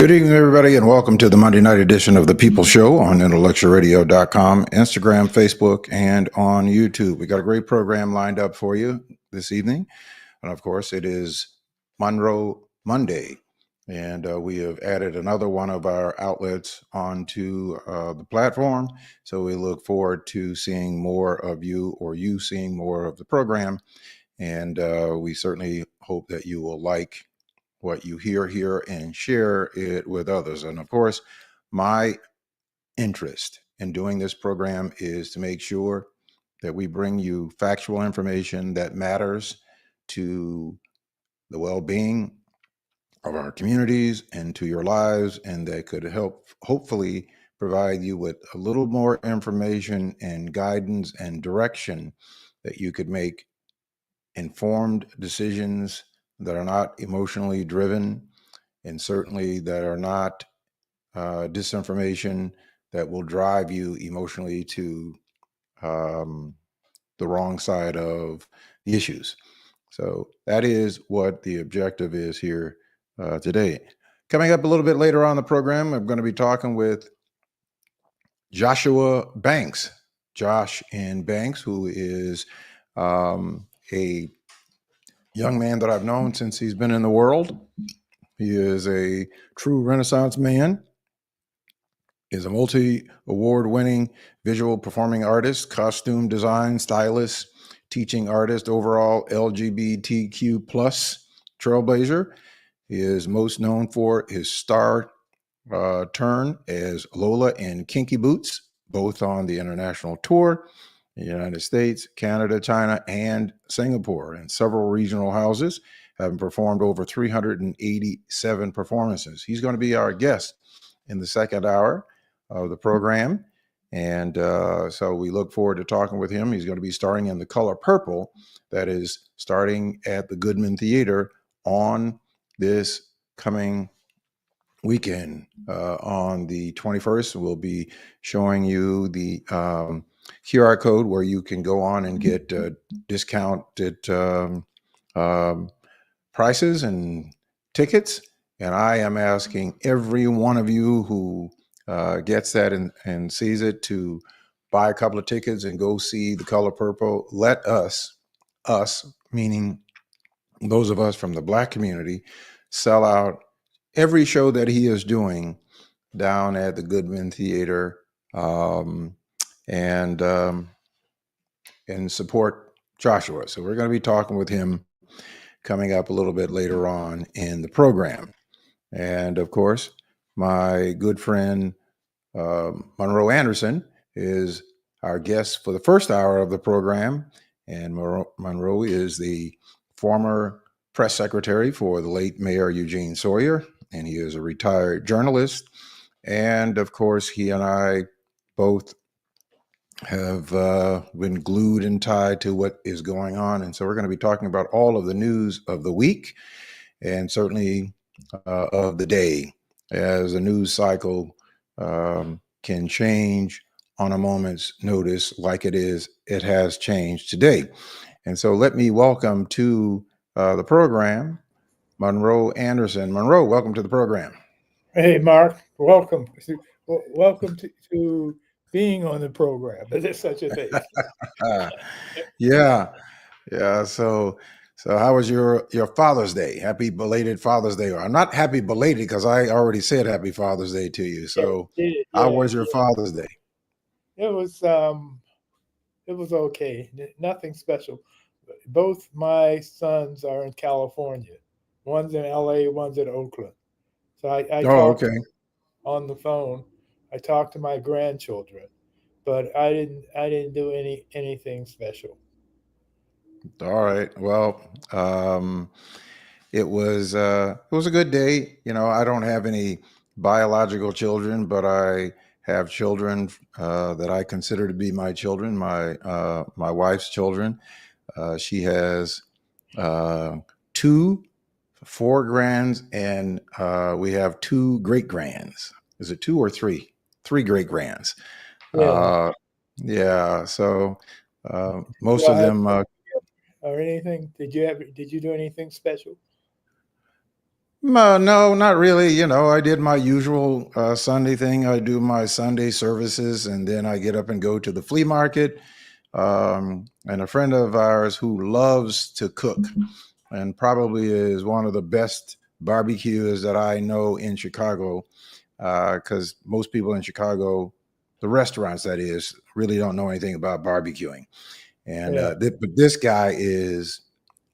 Good evening, everybody, and welcome to the Monday night edition of The People Show on intellectualradio.com, Instagram, Facebook, and on YouTube. We got a great program lined up for you this evening. And of course, it is Monroe Monday. And we have added another one of our outlets onto the platform. So we look forward to seeing more of you, or you seeing more of the program. And we certainly hope that you will like what you hear here and share it with others. And of course, my interest in doing this program is to make sure that we bring you factual information that matters to the well-being of our communities and to your lives, and that could help hopefully provide you with a little more information and guidance and direction that you could make informed decisions that are not emotionally driven, and certainly that are not disinformation that will drive you emotionally to the wrong side of the issues. So that is what the objective is here today. Coming up a little bit later on the program, I'm going to be talking with Joshua Banks. Josh and Banks, who is a young man that I've known since he's been in the world. He is a true Renaissance man, is a multi-award winning visual performing artist, costume design stylist, teaching artist, overall LGBTQ plus trailblazer. He is most known for his star turn as Lola in Kinky Boots, both on the international tour, the United States, Canada, China, and Singapore, and several regional houses, having performed over 387 performances. He's going to be our guest in the second hour of the program. And so we look forward to talking with him. He's going to be starring in The Color Purple, that is starting at the GOODMAN Theater on this coming weekend. On the 21st, we'll be showing you the QR code where you can go on and get discounted prices and tickets. And I am asking every one of you who gets that and sees it to buy a couple of tickets and go see The Color Purple. Let us meaning those of us from the Black community, sell out every show that he is doing down at the GOODMAN Theater, and support Joshua. So we're going to be talking with him coming up a little bit later on in the program. And of course, my good friend Monroe Anderson is our guest for the first hour of the program. And Monroe is the former press secretary for the late Mayor Eugene Sawyer, and he is a retired journalist. And of course, he and I both have been glued and tied to what is going on. And so we're going to be talking about all of the news of the week, and certainly of the day, as the news cycle can change on a moment's notice, like it has changed today. And so let me welcome to the program Monroe Anderson. Monroe, welcome to the program. Hey, Mark, welcome. Welcome to being on the program. There's such a thing. Yeah. So how was your Father's Day? Happy belated Father's Day. Or not happy belated, because I already said happy Father's Day to you. So how was your Father's Day? It was okay. Nothing special. Both my sons are in California. One's in LA, one's in Oakland. So I talked on the phone. I talked to my grandchildren, but I didn't do anything special. All right. Well, it was a good day. You know, I don't have any biological children, but I have children that I consider to be my children, my wife's children. She has 4 grands, and we have 2 great grands. Is it 2 or 3? 3 great grands. Yeah. So most of them. Or anything? Did you do anything special? No, not really. I did my usual Sunday thing. I do my Sunday services, and then I get up and go to the flea market. And a friend of ours who loves to cook and probably is one of the best barbecuers that I know in Chicago, because most people in Chicago, the restaurants that is, really don't know anything about barbecuing. And Yeah, but this guy is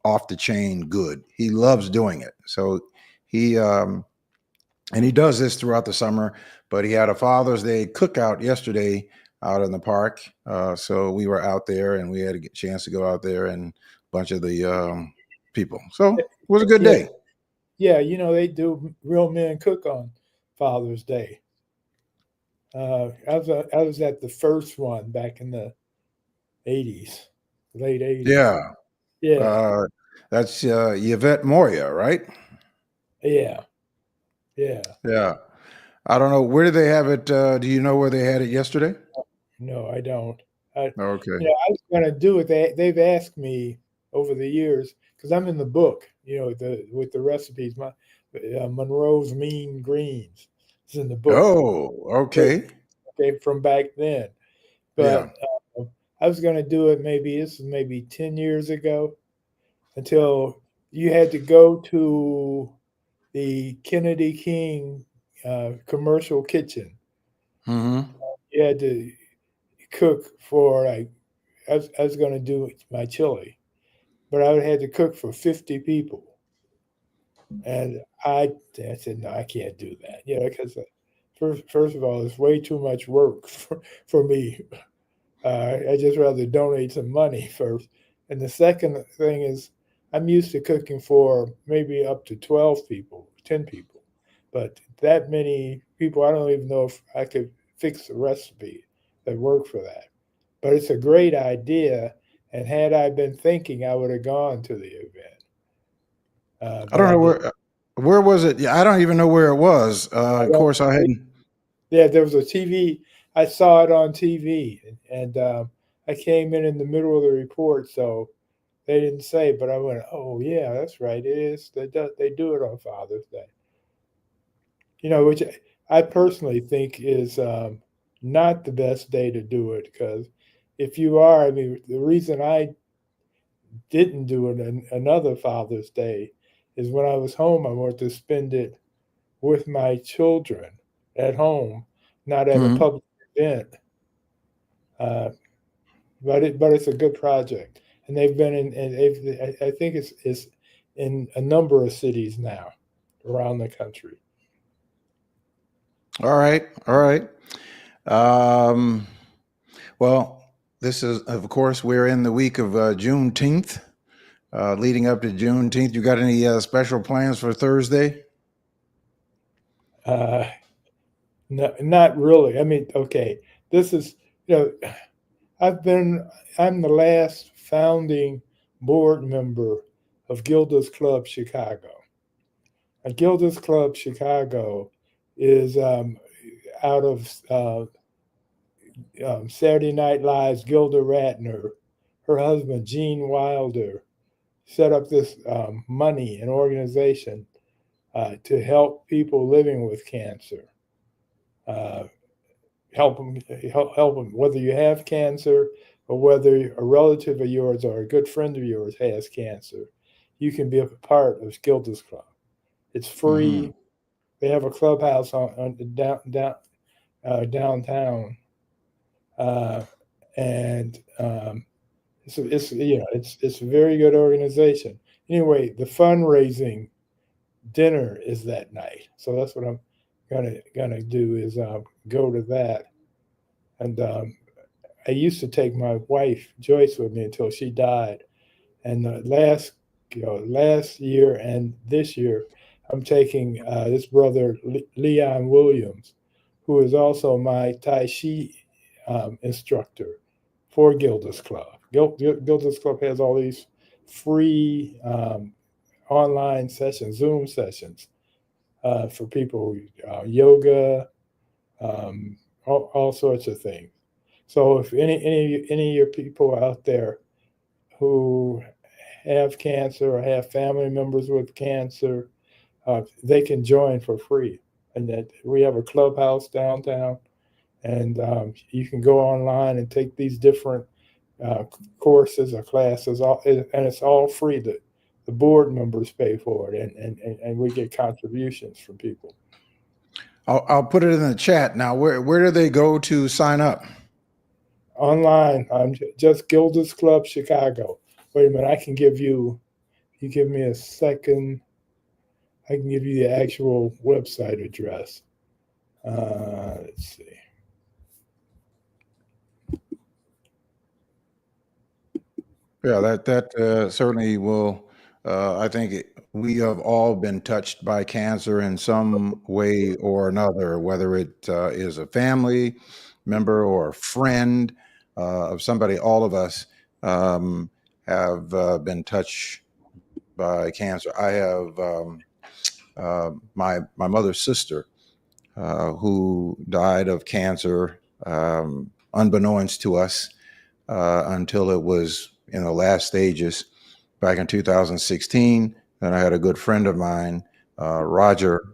off the chain good. He loves doing it. So he and he does this throughout the summer. But he had a Father's Day cookout yesterday out in the park. So we were out there, and we had a chance to go out there and a bunch of the people. So it was a good yeah, day. yeah. They do Real Men Cook on Father's Day. I was at the first one back in the '80s, late '80s. Yeah. Yeah, Uh, that's Yvette Moya, right? yeah, yeah. Yeah. I don't know. Where did they have it? Do you know where they had it yesterday? No, I don't. I, Okay. I was going to do it. They've asked me over the years because I'm in the book. With the recipes. My Monroe's Mean Greens is in the book. Oh, Great, okay. okay, from back then. Yeah. But I was going to do it. Maybe this is maybe 10 years ago. Until you had to go to the Kennedy King commercial kitchen. Mm-hmm. You had to cook for like I was going to do my chili, but I would have to cook for 50 people, and I said no, I can't do that. Because first of all, it's way too much work for me. I just rather donate some money first, and the second thing is I'm used to cooking for maybe up to 12 people, 10 people, but that many people, I don't even know if I could fix the recipe that worked for that. But it's a great idea. And had I been thinking, I would have gone to the event. I But don't I know didn't. where was it? Yeah, I don't even know where it was. I Of don't, course, I hadn't. yeah, there was a TV. I saw it on TV, and I came in the middle of the report, so they didn't say. But I went, oh yeah, that's right. It is. They do it on Father's Day. Which I personally think is not the best day to do it because if you are, I mean, the reason I didn't do it another Father's Day is when I was home, I wanted to spend it with my children at home, not at a Mhm. public event. Uh, but it's a good project, and they've been in, and I think it's in a number of cities now around the country. All right, all right. Um, well, this is, of course, we're in the week of Juneteenth, leading up to Juneteenth. You got any special plans for Thursday? Uh, no, not really. I mean, okay, this is you know I've been I'm the last founding board member of Gilda's Club Chicago. Gilda's Club Chicago is out of Saturday Night Live's Gilda Radner. Her husband Gene Wilder set up this money and organization to help people living with cancer. Uh, help them whether you have cancer or whether a relative of yours or a good friend of yours has cancer. You can be a part of Gilda's Club. It's Hmm. free. They have a clubhouse on downtown, uh, and it's a very good organization. Anyway, the fundraising dinner is that night, so that's what I'm gonna do is go to that. And I used to take my wife Joyce with me until she died. And last year and this year, I'm taking this brother Leon Williams, who is also my Tai Chi instructor for Gilda's Club. Gilda's Club has all these free online sessions, Zoom sessions for people, yoga, all sorts of things. So if any of your people out there who have cancer or have family members with cancer, they can join for free. And that we have a clubhouse downtown, and you can go online and take these different uh, courses or classes, and it's all free. The board members pay for it, and we get contributions from people. I'll put it in the chat. Now, where do they go to sign up? Online, I'm just Gilders Club Chicago. Wait a minute, I can give you. You give me a second. I can give you the actual website address. Let's see. Yeah, that certainly will. I think we have all been touched by cancer in some way or another, whether it is a family member or a friend of somebody. All of us have been touched by cancer. I have my mother's sister who died of cancer, unbeknownst to us, until it was in the last stages back in 2016. And I had a good friend of mine, Roger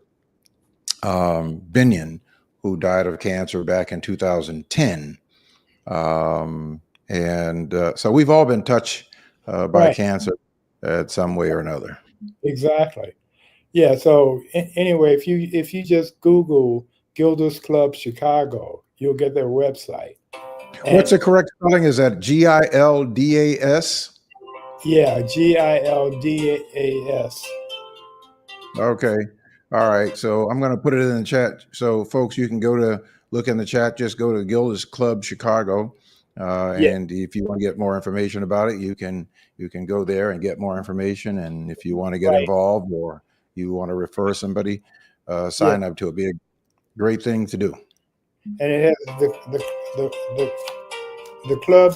Binion, who died of cancer back in 2010. So we've all been touched by Right. cancer at some way or another. Exactly. Yeah. So anyway, if you just Google Gilders Club Chicago, you'll get their website. What's And the correct spelling? Is that GILDAS? yeah, GILDAS. Okay. All right. So I'm going to put it in the chat. So folks, you can go to look in the chat. Just go to Gilders Club Chicago. Yeah. And if you want to get more information about it, you can go there and get more information. And if you want to get Right. involved or you want to refer somebody, Yeah. sign up to it. Be a great thing to do. And it has the club.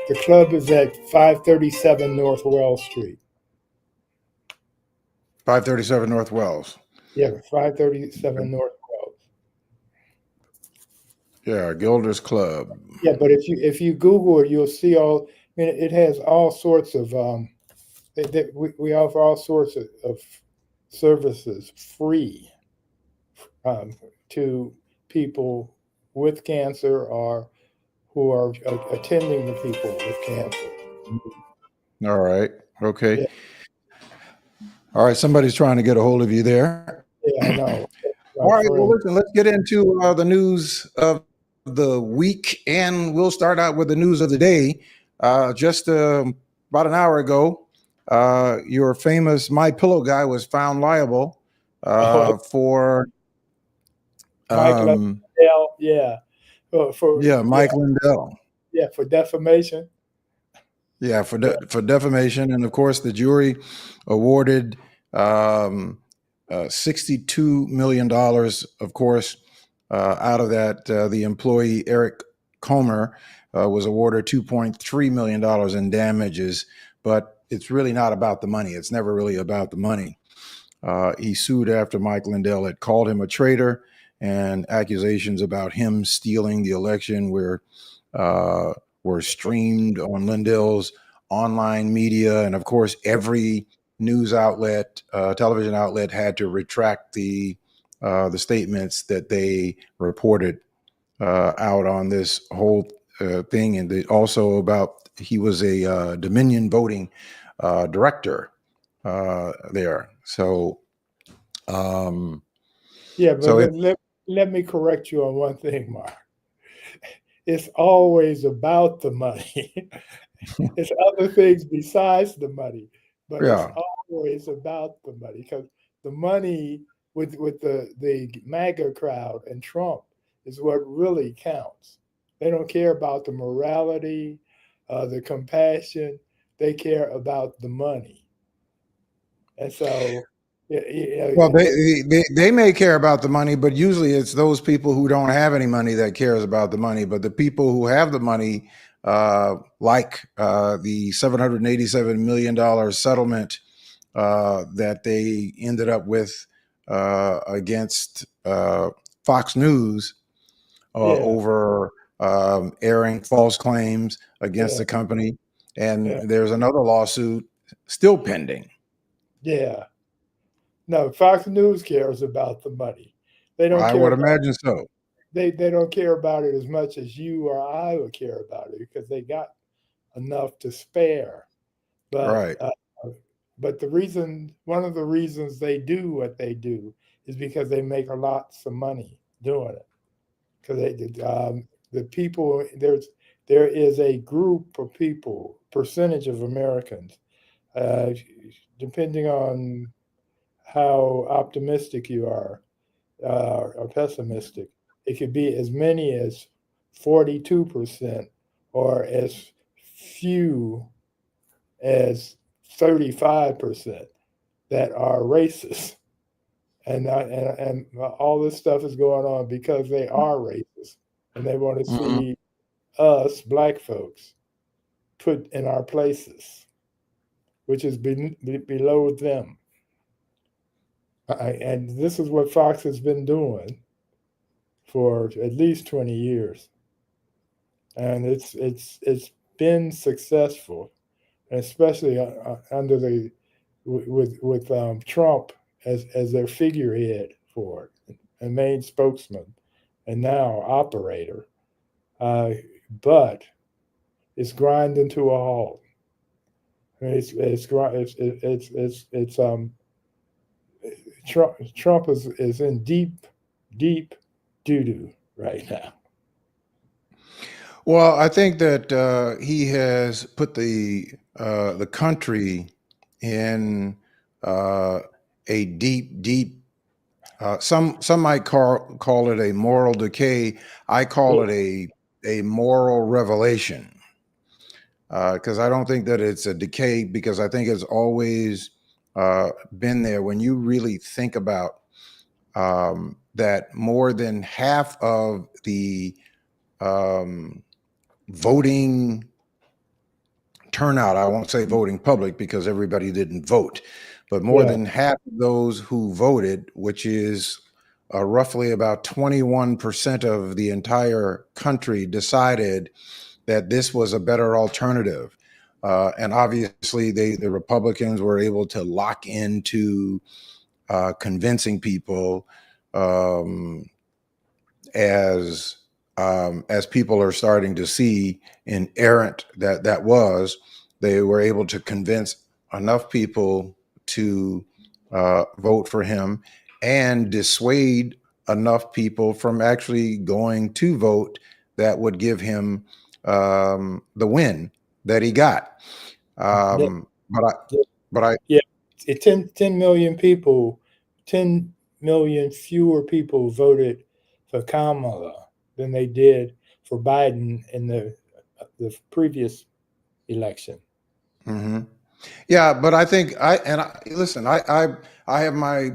The club is at 537 North Wells Street. 537 North Wells. Yeah, 537 North Wells. Yeah, Gilders Club. Yeah, but if you Google it, you'll see all. I mean, it has all sorts of. We offer all sorts of services free to people with cancer or who are attending to people with cancer. All right. Okay. Yeah. All right. Somebody's trying to get a hold of you there. Yeah, I know. All right. Well, listen, let's get into the news of the week, and we'll start out with the news of the day. Just about an hour ago, your famous My Pillow guy was found liable for Mike Lindell, yeah, Mike Lindell. Yeah, for defamation. Yeah, for defamation, and of course, the jury awarded $62 million. Of course, out of that, the employee Eric Comer was awarded $2.3 million in damages. But it's really not about the money. It's never really about the money. He sued after Mike Lindell had called him a traitor, and accusations about him stealing the election were streamed on Lindell's online media. And of course, every news outlet, television outlet had to retract the statements that they reported out on this whole thing. And also about he was a Dominion voting director there. So, yeah, but let me correct you on one thing, Mark. It's always about the money. It's other things besides the money, but it's always about the money, because the money with the MAGA crowd and Trump is what really counts. They don't care about the morality, the compassion. They care about the money. And so, well, they may care about the money, but usually it's those people who don't have any money that cares about the money. But the people who have the money, like the $787 million settlement that they ended up with against Fox News over airing false claims against the company. And there's another lawsuit still pending. Yeah. No, Fox News cares about the money. They don't I care would about imagine so. they don't care about it as much as you or I would care about it because they got enough to spare. But Right. but one of the reasons they do what they do is because they make a lots of money doing it. Because the people there is a group of people, percentage of Americans, uh, depending on how optimistic you are or pessimistic, it could be as many as 42% or as few as 35% that are racist. And all this stuff is going on because they are racist and they want to Mhm. see us black folks put in our places, which is below them. And this is what Fox has been doing for at least 20 years, and it's been successful, especially under the with Trump as their figurehead for it and main spokesman, and now operator. Uh, but it's grinding to a halt. It's Trump is in deep doo doo right now. Well, I think that he has put the country in uh, a deep. Some might call it a moral decay. I call it a moral revelation because I don't think that it's a decay because I think it's always been there. When you really think about that, more than half of the um, voting turnout, I won't say voting public because everybody didn't vote, but more Yeah, than half of those who voted, which is roughly about 21% of the entire country, decided that this was a better alternative. And obviously, the Republicans were able to lock into convincing people um, as as people are starting to see inerrant that was, they were able to convince enough people to vote for him and dissuade enough people from actually going to vote that would give him the win that he got. yeah, But I, but I, yeah. 10 million people, 10 million fewer people voted for Kamala than they did for Biden in the previous election. mhm. Yeah, but I think listen. I have my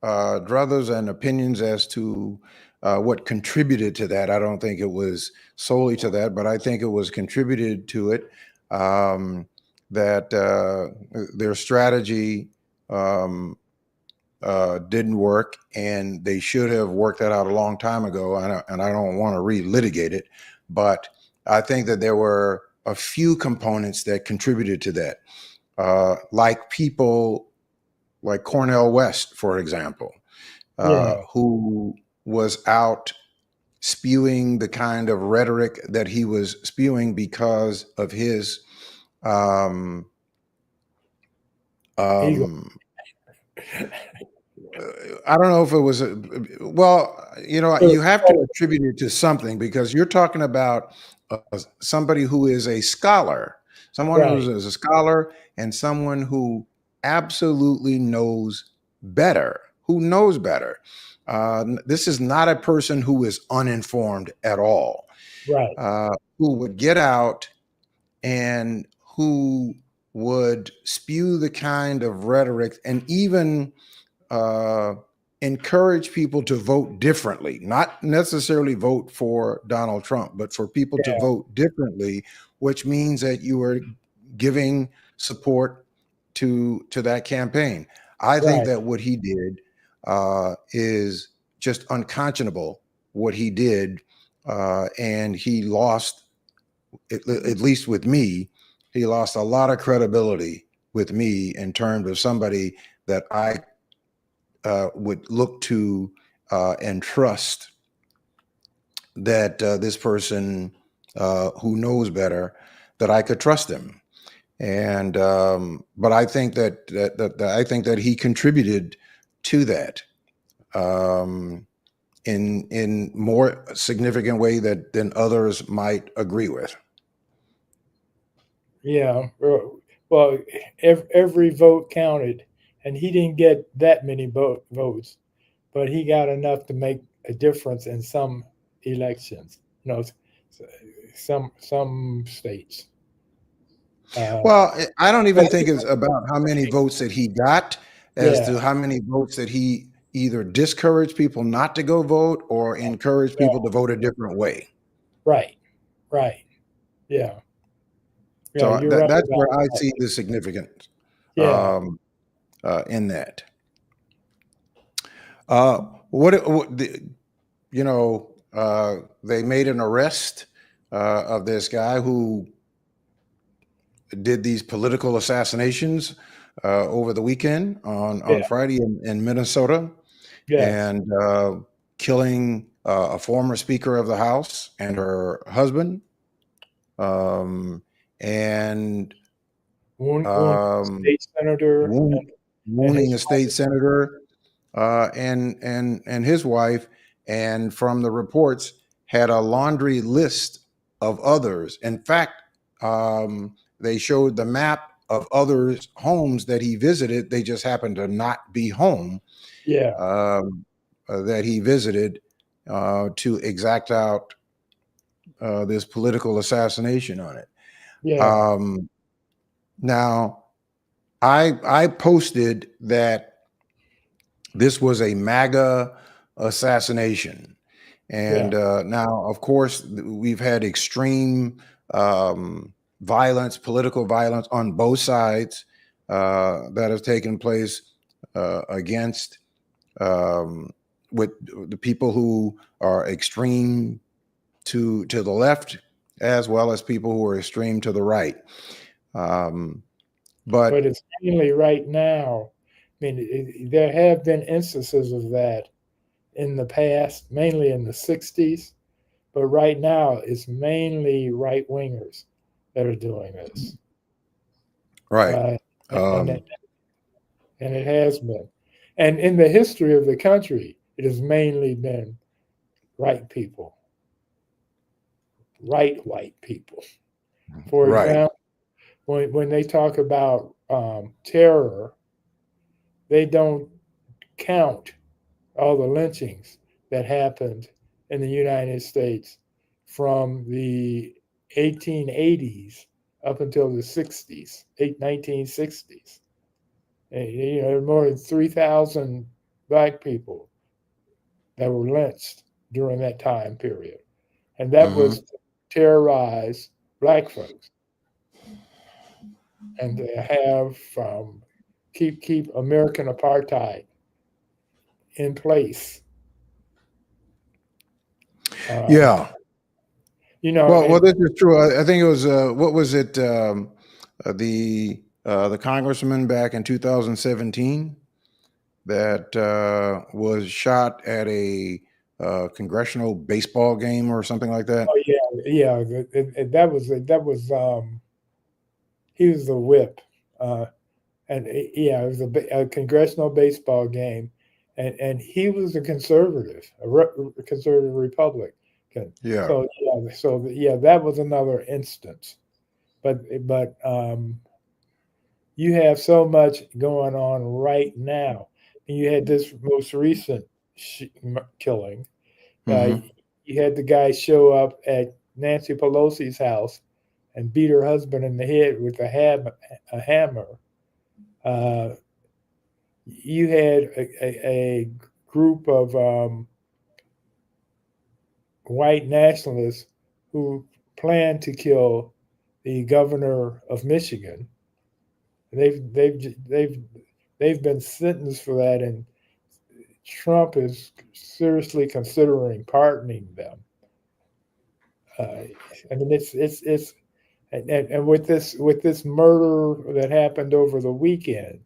druthers and opinions as to what contributed to that. I don't think it was solely to that, but I think it was contributed to it. Um, that their strategy um, didn't work, and they should have worked that out a long time ago. And I don't want to relitigate it, but I think that there were a few components that contributed to that, like people like Cornel West, for example, Yeah, who was out spewing the kind of rhetoric that he was spewing because of his um, ego. um, I don't know if it was well, you have to attribute it to something because you're talking about somebody who is a scholar, someone who Right, is a scholar, and someone who absolutely knows better, who knows better. This is not a person who is uninformed at all, right, who would get out and who would spew the kind of rhetoric and even uh, encourage people to vote differently, not necessarily vote for Donald Trump, but for people to yeah, vote differently, which means that you are giving support to that campaign. I think right, that what he did is just unconscionable. What he did, and he lost, at least with me, he lost a lot of credibility with me in terms of somebody that I would look to and trust that this person who knows better, that I could trust him. And but I think that I think that he contributed to that in more significant way than others might agree with. Yeah. Well, every vote counted, and he didn't get that many votes, but he got enough to make a difference in some elections. Some states. Well, I don't even But think it's about how many votes that he got as yeah, to how many votes that he either discouraged people not to go vote or encouraged yeah, people to vote a different way. right, right. Yeah, yeah. So You're right that's about where I that. see the significance Yeah, um, in that. Uh, what they made an arrest of this guy who did these political assassinations over the weekend yeah, on Friday in Minnesota, yes. and killing a former Speaker of the House and her husband, um, and One um, state senator wound, and wounding his a state senator and his wife. And from the reports, had a laundry list of others. In fact, they showed the map of others' homes that he visited. They just happened to not be home yeah, that he visited to exact out this political assassination on it. yeah, Um, now, I posted that this was a MAGA assassination. yeah, And now, of course, we've had extreme violence, political violence on both sides that has taken place against um, with the people who are extreme to the left, as well as people who are extreme to the right. Um, but but it's mainly right now. I mean, there have been instances of that in the past, mainly in the '60s, but right now it's mainly right wingers that are doing this, right, uh, and um, it, and it has been, and in the history of the country, it has mainly been right people, right white people. For right, example, when they talk about terror, they don't count all the lynchings that happened in the United States from the 1880s up until the 60s, 1960s. More than 3,000 black people that were lynched during that time period. And that hmm was to terrorize black folks and to have keep American apartheid in place. Uh, yeah. Well, and this is true. I think it was what was it? The congressman back in 2017 that was shot at a congressional baseball game or something like that. oh yeah, that was he was the whip, uh, and yeah, it was a congressional baseball game, and he was a conservative, a conservative Republican. Yeah. So that was another instance. But you have so much going on right now. And you had this most recent killing. Uh, hmm you had the guy show up at Nancy Pelosi's house and beat her husband in the head with a hammer. Uh, you had a group of white nationalists who planned to kill the governor of Michigan. They've been sentenced for that, and Trump is seriously considering pardoning them. Uh, I mean, it's and with this murder that happened over the weekend,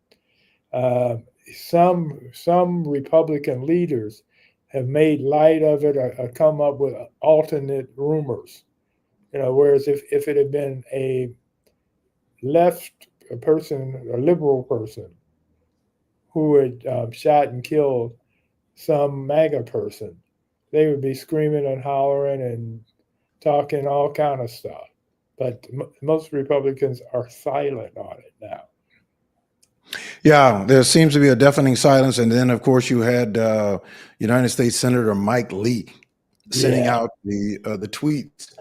Some Republican leaders have made light of it or come up with alternate rumors. Whereas if it had been a left person, a liberal person, who had shot and killed some MAGA person, they would be screaming and hollering and talking all kind of stuff. But most Republicans are silent on it now. Yeah, there seems to be a deafening silence, and then of course you had United States Senator Mike Lee sending out the tweets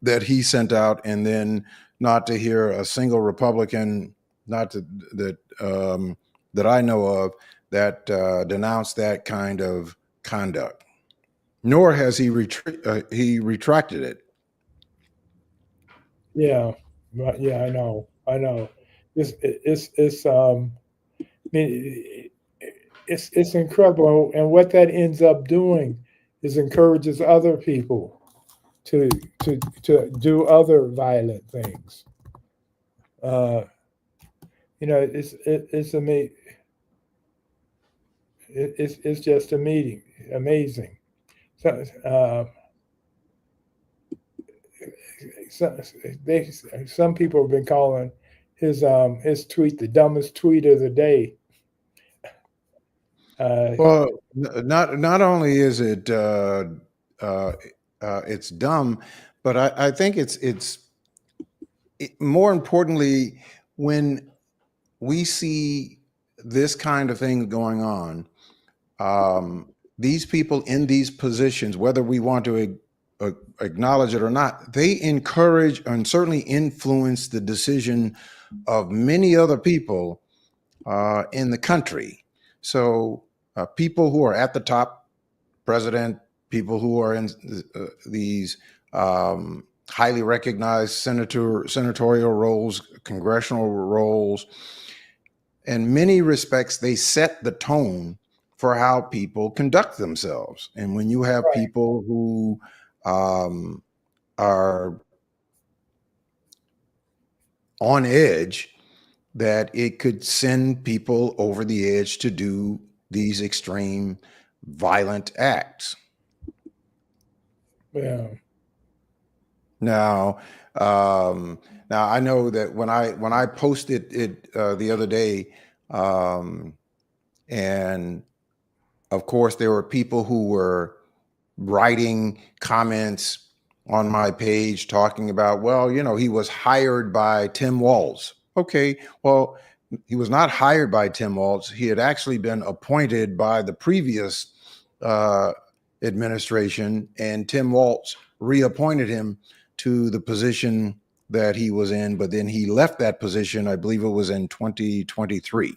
that he sent out, and then not to hear a single Republican, not to, that I know of, that denounced that kind of conduct. Nor has he retracted it. Yeah, I know. It's it's incredible, and what that ends up doing is encourages other people to do other violent things. It's amazing. It's just amazing. So, some people have been calling his tweet the dumbest tweet of the day. Well, not only is it it's dumb, but I think it's more importantly, when we see this kind of thing going on, these people in these positions, whether we want to acknowledge it or not, they encourage and certainly influence the decision of many other people in the country. So people who are at the top, president, people who are in these highly recognized senatorial roles, congressional roles, in many respects, they set the tone for how people conduct themselves. And when you have people who are on edge, that it could send people over the edge to do these extreme violent acts. Yeah. Now I know that when I posted it the other day, and of course there were people who were writing comments on my page talking about, well, he was hired by Tim Walz. Okay, well, he was not hired by Tim Walz. He had actually been appointed by the previous administration, and Tim Walz reappointed him to the position that he was in, but then he left that position, I believe it was in 2023.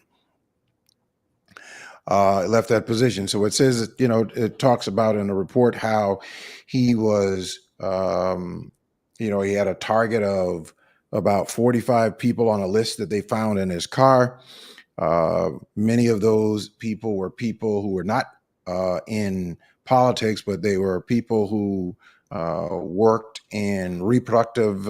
Left that position. So it says, it talks about in the report how he was, he had a target of about 45 people on a list that they found in his car. Many of those people were people who were not in politics, but they were people who worked in reproductive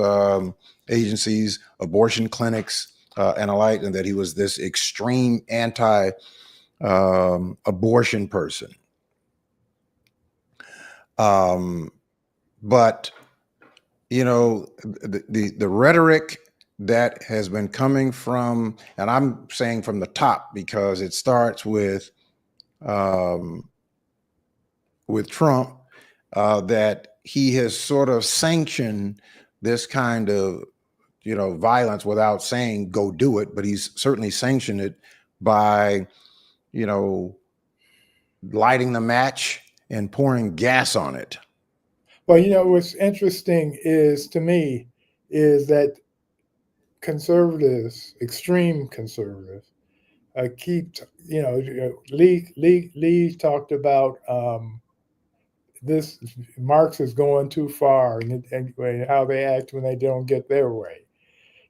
agencies, abortion clinics, and alike, and that he was this extreme abortion person. But the rhetoric that has been coming from, and I'm saying from the top because it starts with Trump, that he has sort of sanctioned this kind of violence without saying go do it, but he's certainly sanctioned it by lighting the match and pouring gas on it. Well, what's interesting to me is that conservatives, extreme conservatives, keep, Lee talked about this, Marx is going too far and how they act when they don't get their way.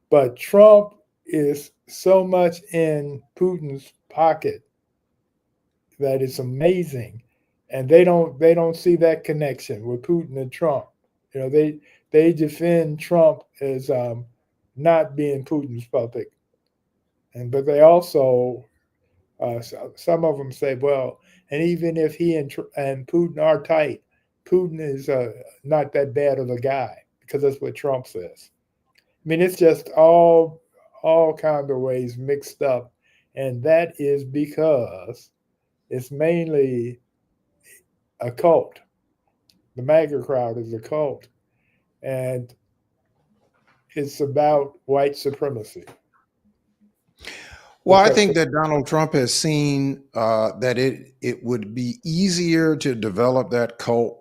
But Trump is so much in Putin's pocket that it's amazing, and they don't see that connection with Putin and Trump. They defend Trump as not being Putin's puppet, but they also Some of them say, well, and even if he and Putin are tight, Putin is not that bad of a guy, because that's what Trump says. I mean, it's just all kind of ways mixed up, and that is because it's mainly a cult. The MAGA crowd is a cult, and it's about white supremacy. Well, I think that Donald Trump has seen that it would be easier to develop that cult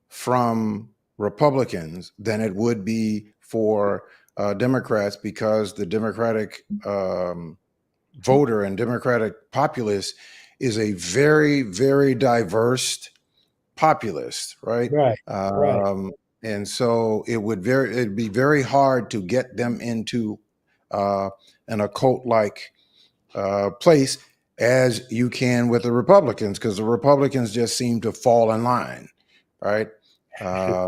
from Republicans than it would be for Democrats, because the Democratic voter and Democratic populace is a very, very diverse populist, right? Right, right. And so it'd be very hard to get them into uh, an occult like place as you can with the Republicans, because the Republicans just seem to fall in line, right? Yeah,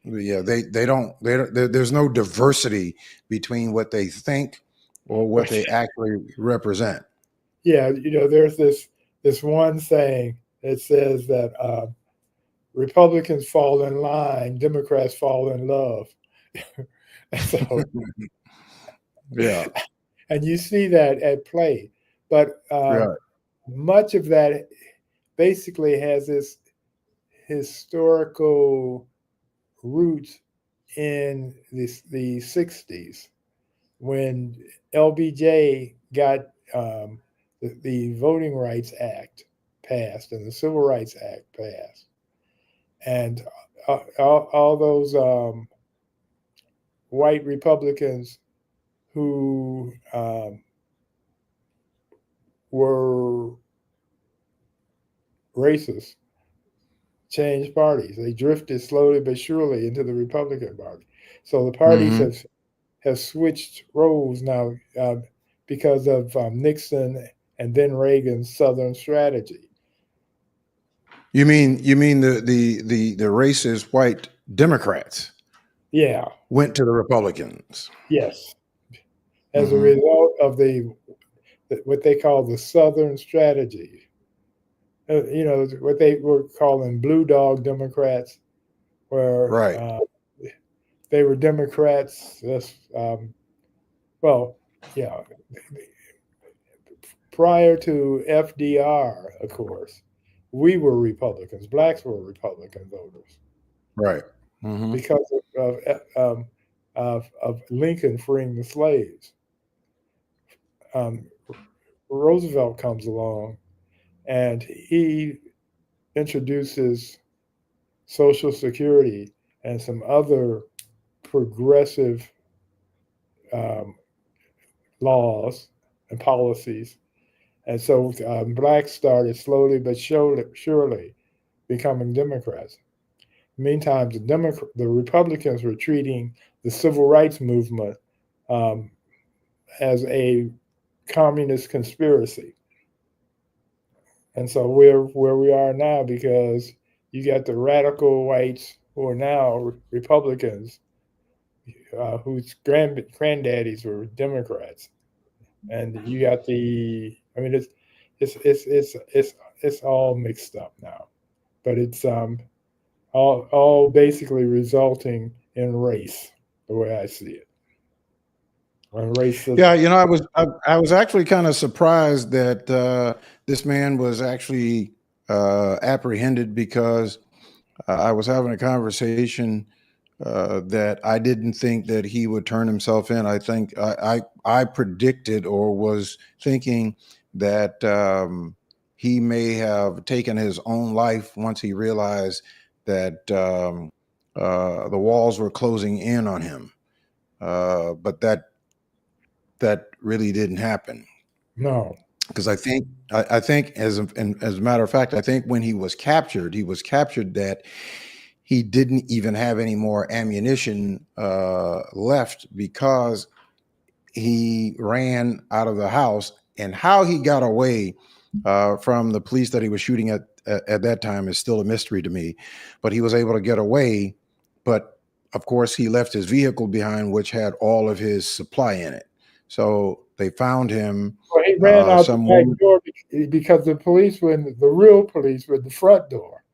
there's no diversity between what they think or what they actually represent. Yeah, there's this one saying that says that Republicans fall in line, Democrats fall in love. So, Yeah, and you see that at play, but yeah. much of that basically has this historical roots in the 60s, when LBJ got the Voting Rights Act passed and the Civil Rights Act passed. And all those white Republicans who were racist changed parties. They drifted slowly but surely into the Republican Party. So the parties Hmm. have switched roles now because of Nixon and then Reagan's Southern strategy. You mean the racist white Democrats Yeah. went to the Republicans? Yes. As a Hmm. result of what they call the Southern strategy. What they were calling blue dog Democrats, where Right. they were Democrats. Well, yeah, prior to FDR, of course, we were Republicans. Blacks were Republican voters Right. Hmm. because of Lincoln freeing the slaves. Um, Roosevelt comes along and he introduces Social Security and some other progressive um, laws and policies. And so blacks started slowly but surely becoming Democrats. Meantime, the Republicans were treating the civil rights movement um, as a communist conspiracy. And so we're where we are now because you got the radical whites who are now Republicans, whose granddaddies were Democrats, and you got I mean, it's all mixed up now, but it's all basically resulting in race, the way I see it, and Yeah, racism. I was actually kind of surprised that this man was actually apprehended, because I was having a conversation that I didn't think that he would turn himself in. I think I predicted or was thinking that he may have taken his own life once he realized that the walls were closing in on him. But that really didn't happen, No, because I think as a matter of fact, I think when he was captured that he didn't even have any more ammunition left, because he ran out of the house. And how he got away from the police that he was shooting at that time is still a mystery to me. But he was able to get away. But of course, he left his vehicle behind, which had all of his supply in it. So they found him. Well, he ran out the Some back woman, door because the police were the real police were at the front door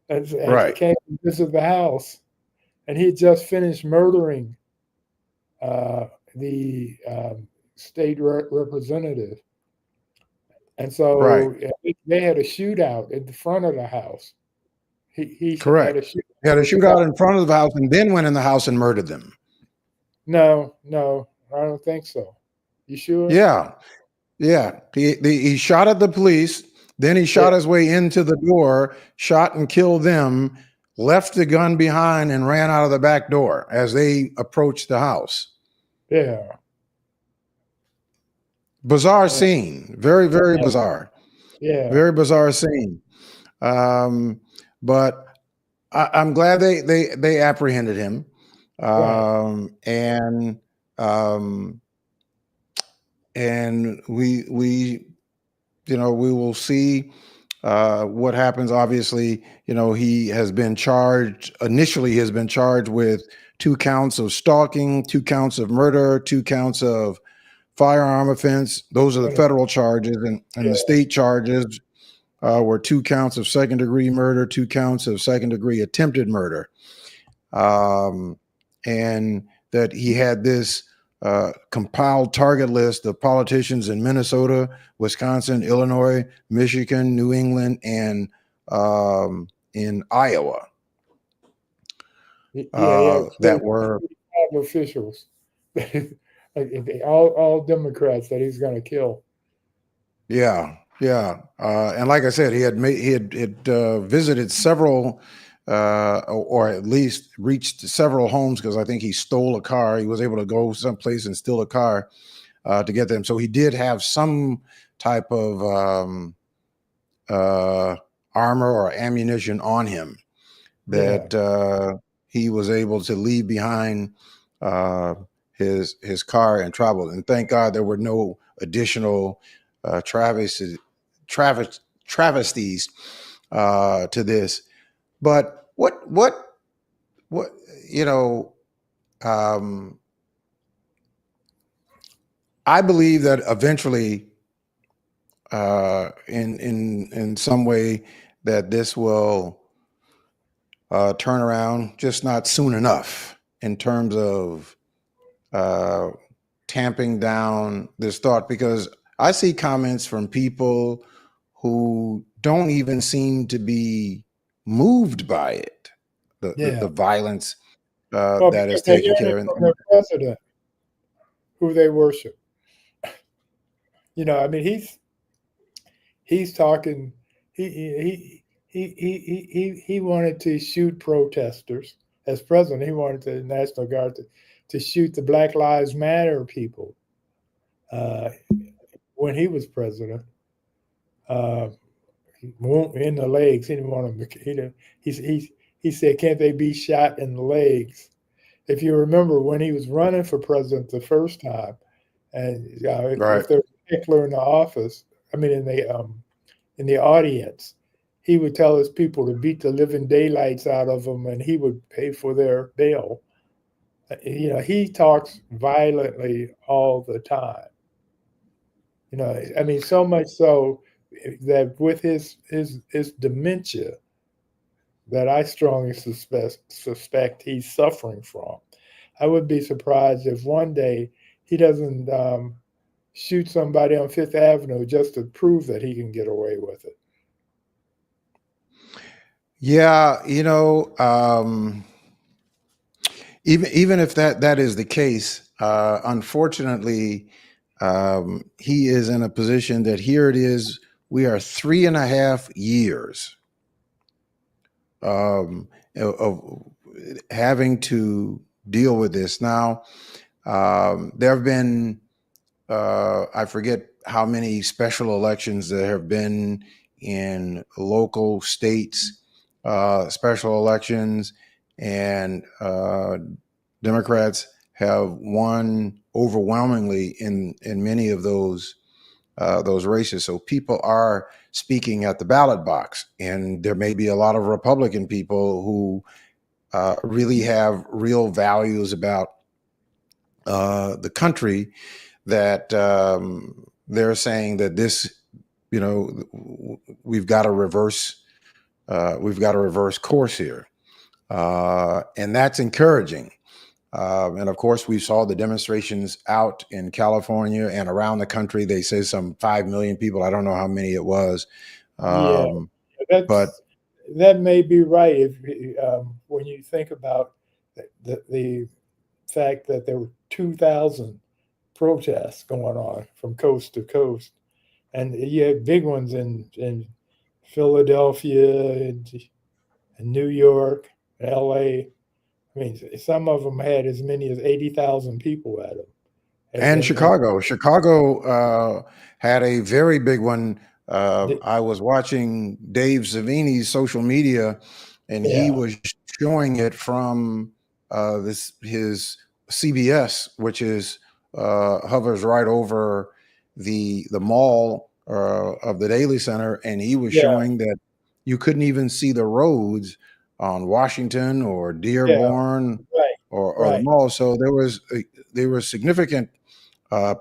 and right, came to visit the house. And he had just finished murdering the state representative. And right, so they had a shootout at the front of the house. He had correct. a shootout He had a with the guy. shootout in front of the house and then went in the house and murdered them. No, I don't think so. You sure? Yeah, yeah. He shot at the police, then he Yeah, shot his way into the door, shot and killed them, left the gun behind, and ran out of the back door as they approached the house. yeah, Bizarre scene. Very, very yeah, bizarre. yeah. Very bizarre scene. But I'm glad they apprehended him, Right. and um, we we will see what happens. Obviously, he has been charged. Initially, he has been charged with 2 counts of stalking, 2 counts of murder, 2 counts of firearm offense. Those are the federal charges, and the Yeah, state charges were 2 counts of second-degree murder, 2 counts of second-degree attempted murder, and that he had this compiled target list of politicians in Minnesota, Wisconsin, Illinois, Michigan, New England, and in Iowa yeah. that were 35 officials, all Democrats that he's going to kill. Yeah, yeah, and like I said, he had visited several, or at least reached several homes because I think he stole a car. He was able to go someplace and steal a car to get them. So he did have some type of uh, armor or ammunition on him Yeah, that he was able to leave behind uh, his car and travel. And thank God there were no additional travesties travesties to this. But what you know, um, I believe that eventually, in some way, that this will turn around, just not soon enough in terms of uh, tamping down this thought, because I see comments from people who don't even seem to be moved by it, the yeah. violence Well, that is because they taken learned care it of. from their president, who they worship. I mean, he's talking. He wanted to shoot protesters as president. He wanted the National Guard to shoot the Black Lives Matter people uh, when he was president. Uh, in the legs. He didn't want them. He said, "Can't they be shot in the legs?" If you remember when he was running for president the first time, and Right. if there was a heckler in the office, I mean in the audience, he would tell his people to beat the living daylights out of them, and he would pay for their bail. He talks violently all the time. I mean, so much so that with his dementia, that I strongly suspect he's suffering from. I would be surprised if one day he doesn't shoot somebody on Fifth Avenue just to prove that he can get away with it. Yeah, even if that is the case, unfortunately, he is in a position that here it is. We are 3.5 years of having to deal with this. Now, there have been I forget how many special elections there have been in local states, special elections, and Democrats have won overwhelmingly in many of those races. So people are speaking at the ballot box, and there may be a lot of Republican people who really have real values about the country that they're saying that this, we've got to reverse, course here, and that's encouraging. And of course, we saw the demonstrations out in California and around the country. They say some 5 million people. I don't know how many it was, Yeah, but that may be right if when you think about the fact that there were 2,000 protests going on from coast to coast, and you had big ones in Philadelphia and New York, L.A. I mean, some of them had as many as 80,000 people at them. and Chicago had a very big one. I was watching Dave Savini's social media, and he yeah, was showing it from his CBS, which is hovers right over the mall of the Daily Center, and he was yeah, showing that you couldn't even see the roads on Washington or yeah, Dearborn right, or the right, mall. So there was significant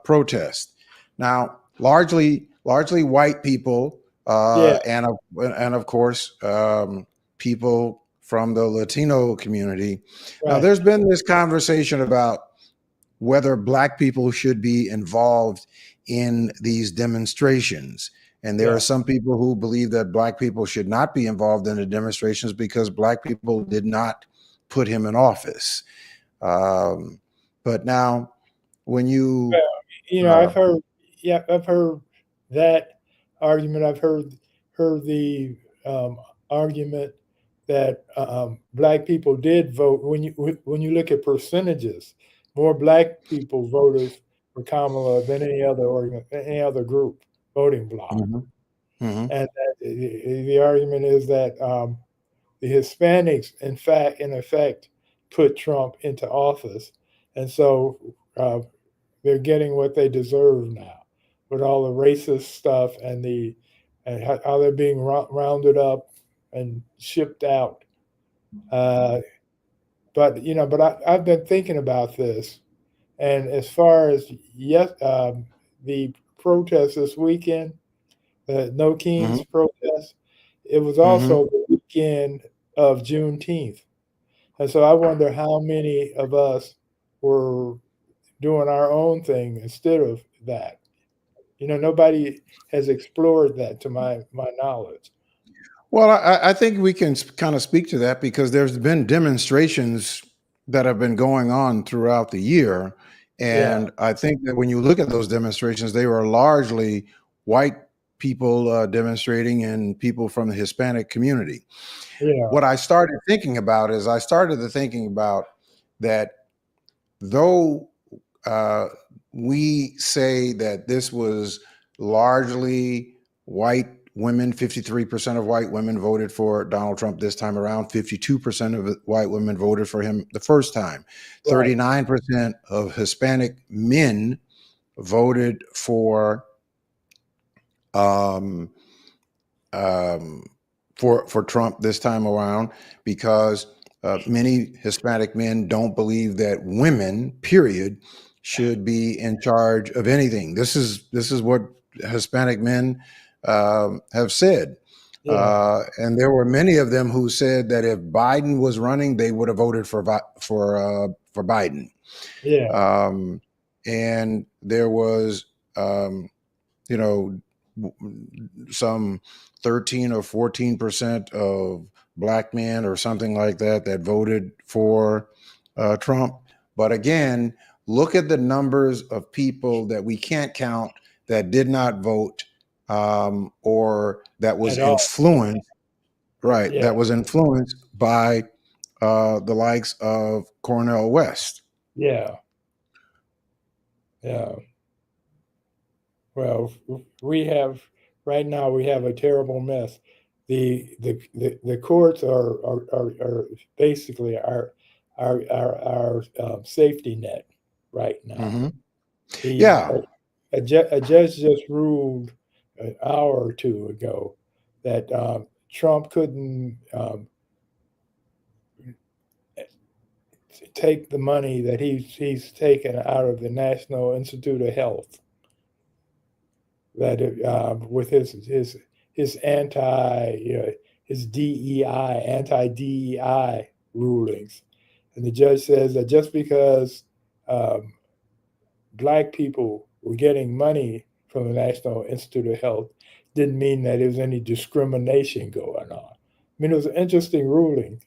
protest. Now, largely white people, yeah, and of course people from the Latino community. Now, right, there's been this conversation about whether black people should be involved in these demonstrations. And there are yeah, some people who believe that black people should not be involved in the demonstrations because black people did not put him in office. Um, but now, when well, you uh, I've heard, yeah, I've heard that argument. I've heard the argument that black people did vote. When you look at percentages, more black people voted for Kamala than any other group voting bloc. Mhm, mhm. And the argument is that the Hispanics, in effect, put Trump into office, and so they're getting what they deserve now, with all the racist stuff and how they're being rounded up and shipped out. Uh, I've been thinking about this, and as far as the protests this weekend, the No Kings Mhm, protest, it was mhm. also the weekend of Juneteenth. And so I wonder how many of us were doing our own thing instead of that. Nobody has explored that to my knowledge. Well, I think we can kind of speak to that because there's been demonstrations that have been going on throughout the year. Yeah, And I think that when you look at those demonstrations, they were largely white people demonstrating and people from the Hispanic community. yeah, What I started thinking about is I started to thinking about that though uh, we say that this was largely white women, 53% of white women voted for Donald Trump this time around, 52% of white women voted for him the first time, right. 39% of Hispanic men voted um, um, for Trump this time around because many Hispanic men don't believe that women, period, should be in charge of anything. This is what Hispanic men have said, Yeah, and there were many of them who said that if Biden was running, they would have voted for Biden. yeah, Um, and there was um, you know, some 13 or 14% of black men or something like that that voted for Trump. But again, look at the numbers of people that we can't count that did not vote or that was at all. influenced, right? Yeah, That was influenced by the likes of Cornel West. yeah, yeah. Well, we have right now we have a terrible mess. The courts are basically our safety net right now. Hmm. The Yeah. a judge just ruled an hour or two ago that Trump couldn't take the money that he's taken out of the National Institute of Health, that with his his DEI, anti-DEI rulings, and the judge says that just because um, black people were getting money from the National Institute of Health didn't mean that there was any discrimination going on. I mean, it was an interesting ruling,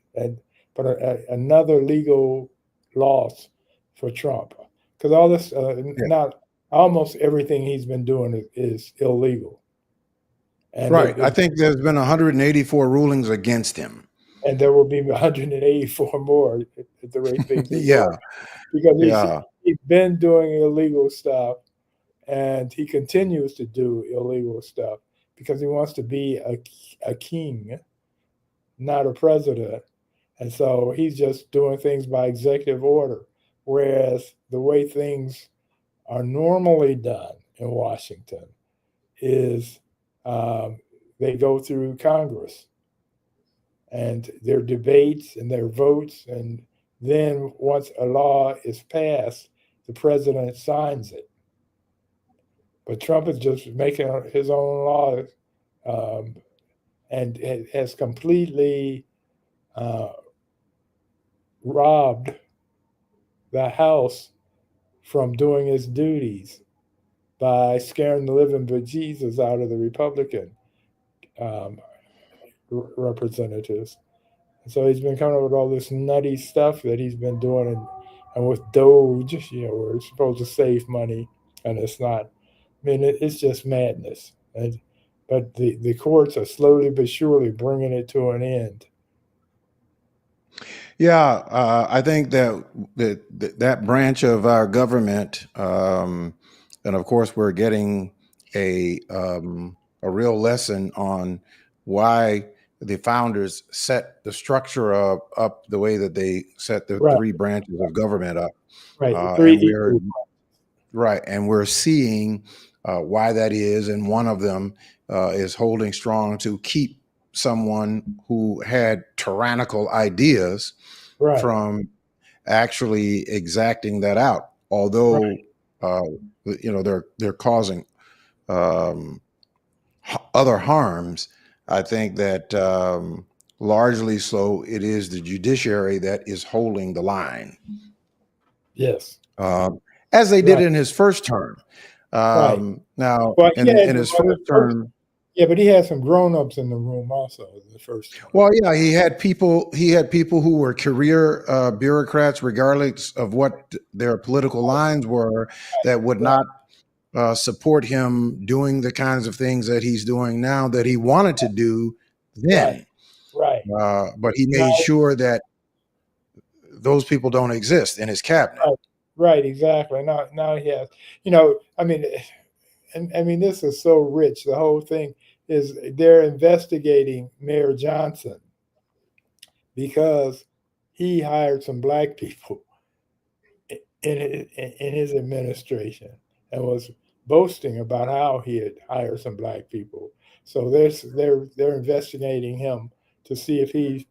but another legal loss for Trump, because all this, Yeah. not almost everything he's been doing is illegal, and Right. I think there's been 184 rulings against him. and there will be 184 more at the rate things are Yeah. going, because Yeah. he's been doing illegal stuff, and he continues to do illegal stuff because he wants to be a king, not a president. And so he's just doing things by executive order, whereas the way things are normally done in Washington is um, they go through Congress and their debates and their votes, and then once a law is passed, the president signs it. But Trump is just making his own laws, um, and has completely uh, robbed the House from doing its duties by scaring the living bejesus out of the Republican um, representatives. And so he's been coming up with all this nutty stuff that he's been doing, and with Doge, where it's supposed to save money, and it's not. I mean, it's just madness. But the courts are slowly but surely bringing it to an end. Yeah, I think that branch of our government, and of course, we're getting a real lesson on why the founders set the structure up the way that they set the Right, three branches of government up, right. The three and we're equal. right, and we're seeing why that is, and one of them is holding strong to keep someone who had tyrannical ideas Right, from actually exacting that out. right. Although they're causing um, other harms, I think that largely so it is the judiciary that is holding the line, Yes. uh, as they did Right, in his first term. right. Now, Well, in his first term, yeah, but he had some grown-ups in the room also in the first term. well, yeah, he had people. He had people who were career bureaucrats, regardless of what their political lines were, that would Right, not support him doing the kinds of things that he's doing now that he wanted to do right, then. right, But he right, made sure that those people don't exist in his cabinet. right, right, exactly. Now he has, I mean, and I mean, this is so rich. The whole thing is they're investigating Mayor Johnson because he hired some black people in his administration and was boasting about how he had hired some black people. So they're investigating him to see if he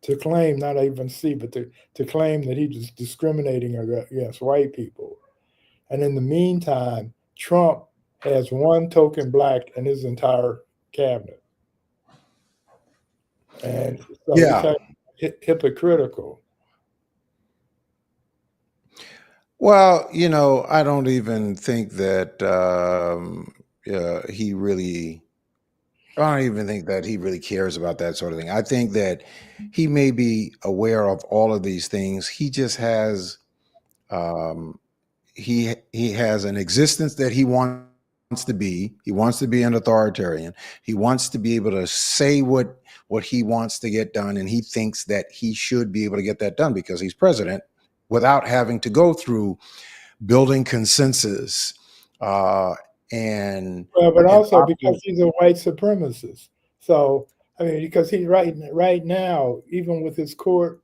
to claim, not even see, but to claim that he was discriminating against white people. And in the meantime, Trump has one token black in his entire cabinet, and so he Yeah. kind of hypocritical. Well, I don't even think that he really. I don't even think that he really cares about that sort of thing. I think that he may be aware of all of these things. He just has um, he has an existence that he wants to be. He wants to be an authoritarian. He wants to be able to say what he wants to get done, and he thinks that he should be able to get that done because he's president without having to go through building consensus uh, and Well, but and also because he's a white supremacist. So I mean, because he's right now, even with his court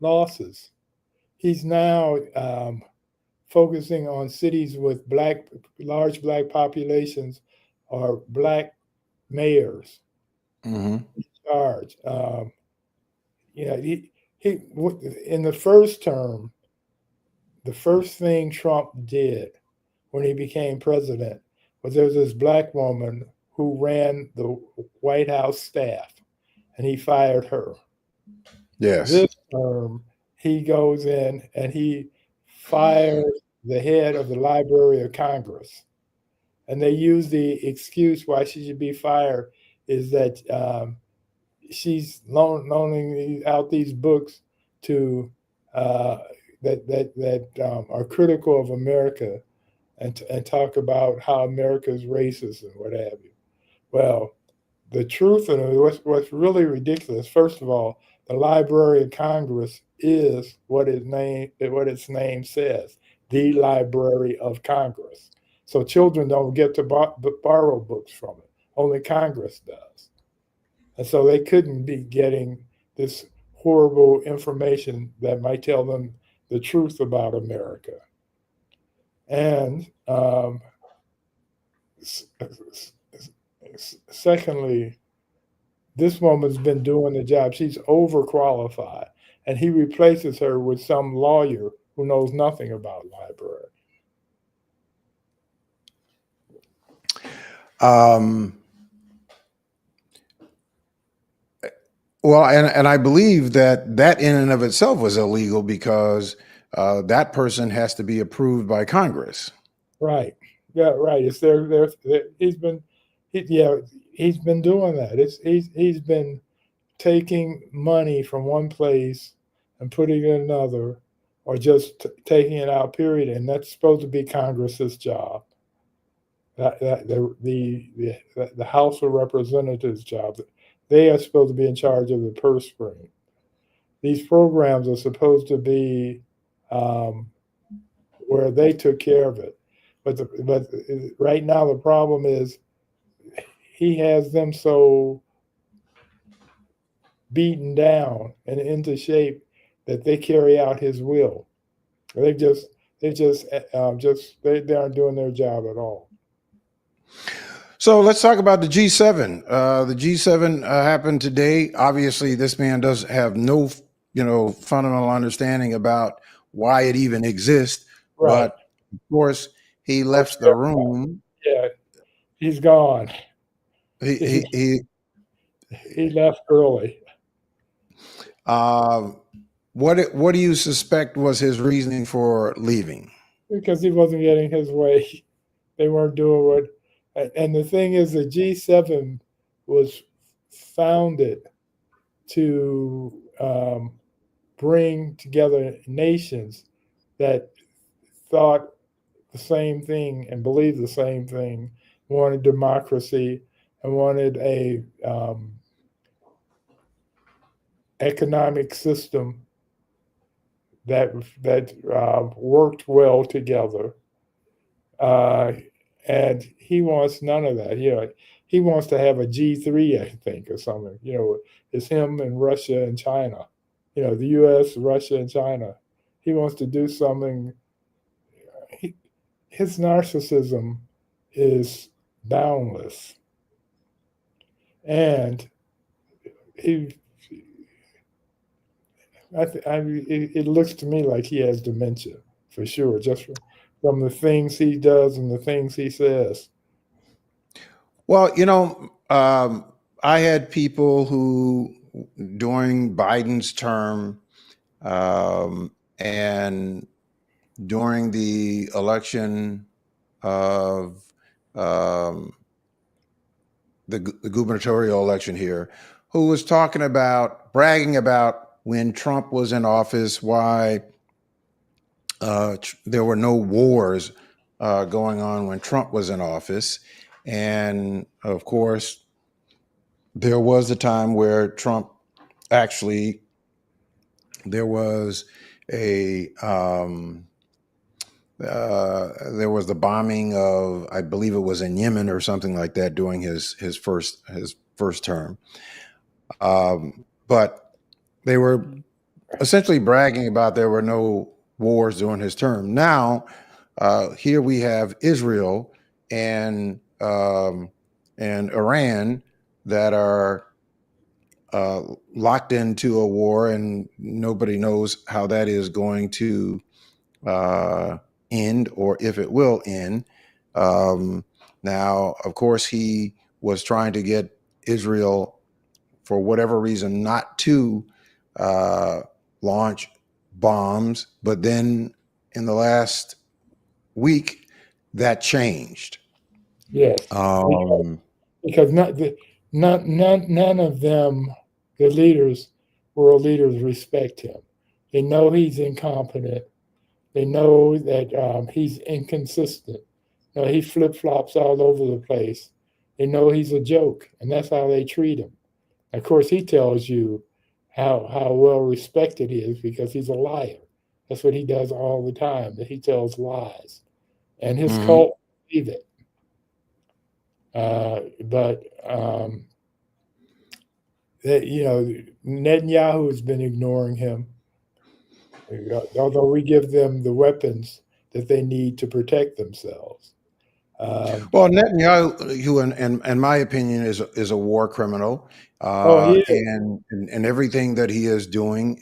losses, he's now focusing on cities with large black populations or black mayors Mhm. in charge. You know, in the first term, the first thing Trump did when he became president was there was this black woman who ran the White House staff, and he fired her. Yes. This term, he goes in and he fires the head of the Library of Congress. And they use the excuse why she should be fired is that she's loaning out these books to that are critical of America and talk about how America is racist and what have you. Well, the truth and what's really ridiculous. First of all, the Library of Congress is what its name says, the Library of Congress. So children don't get to borrow books from it. Only Congress does. And so they couldn't be getting this horrible information that might tell them the truth about America. And secondly, this woman's been doing the job. She's overqualified. And he replaces her with some lawyer who knows nothing about library. Well, and I believe that in and of itself was illegal because that person has to be approved by Congress. Right. Yeah. Right. It's there. He's been doing that. He's been taking money from one place and putting it in another, or just taking it out. Period. And that's supposed to be Congress's job. The House of Representatives' job. They are supposed to be in charge of the purse string. These programs are supposed to be where they took care of it. But right now the problem is he has them so beaten down and into shape that they carry out his will. They aren't doing their job at all. So let's talk about the G7. The G7 happened today. Obviously, this man does have no, fundamental understanding about why it even exists. Right. But of course, he left the room. Yeah, he's gone. He left early. What do you suspect was his reasoning for leaving? Because he wasn't getting his way. They weren't doing what. And the thing is, the G7 was founded to bring together nations that thought the same thing and believed the same thing, wanted democracy and wanted a economic system that worked well together. And he wants none of that. He wants to have a G3, I think, or something. It's him and Russia and China. The U.S., Russia, and China. He wants to do something. His narcissism is boundless, and it looks to me like he has dementia for sure, just from the things he does and the things he says. Well, I had people who, during Biden's term and during the election of the gubernatorial election here, who was bragging about when Trump was in office, why there were no wars going on when Trump was in office. And of course, there was a time where Trump actually, there was the bombing of, I believe it was in Yemen or something like that during his first term. But they were essentially bragging about there were no wars during his term. Now, here we have Israel and Iran that are locked into a war, and nobody knows how that is going to end or if it will end. Now, of course, he was trying to get Israel, for whatever reason, not to launch bombs. But then in the last week, that changed. Yes, because none of them, the leaders, world leaders, respect him. They know he's incompetent. They know that he's inconsistent. He flip flops all over the place. They know he's a joke, and that's how they treat him. Of course, he tells you how well respected he is because he's a liar. That's what he does all the time. That he tells lies, and his cult believe it. But Netanyahu has been ignoring him, although we give them the weapons that they need to protect themselves. Well, Netanyahu, in my opinion, is a war criminal, He is. and everything that he is doing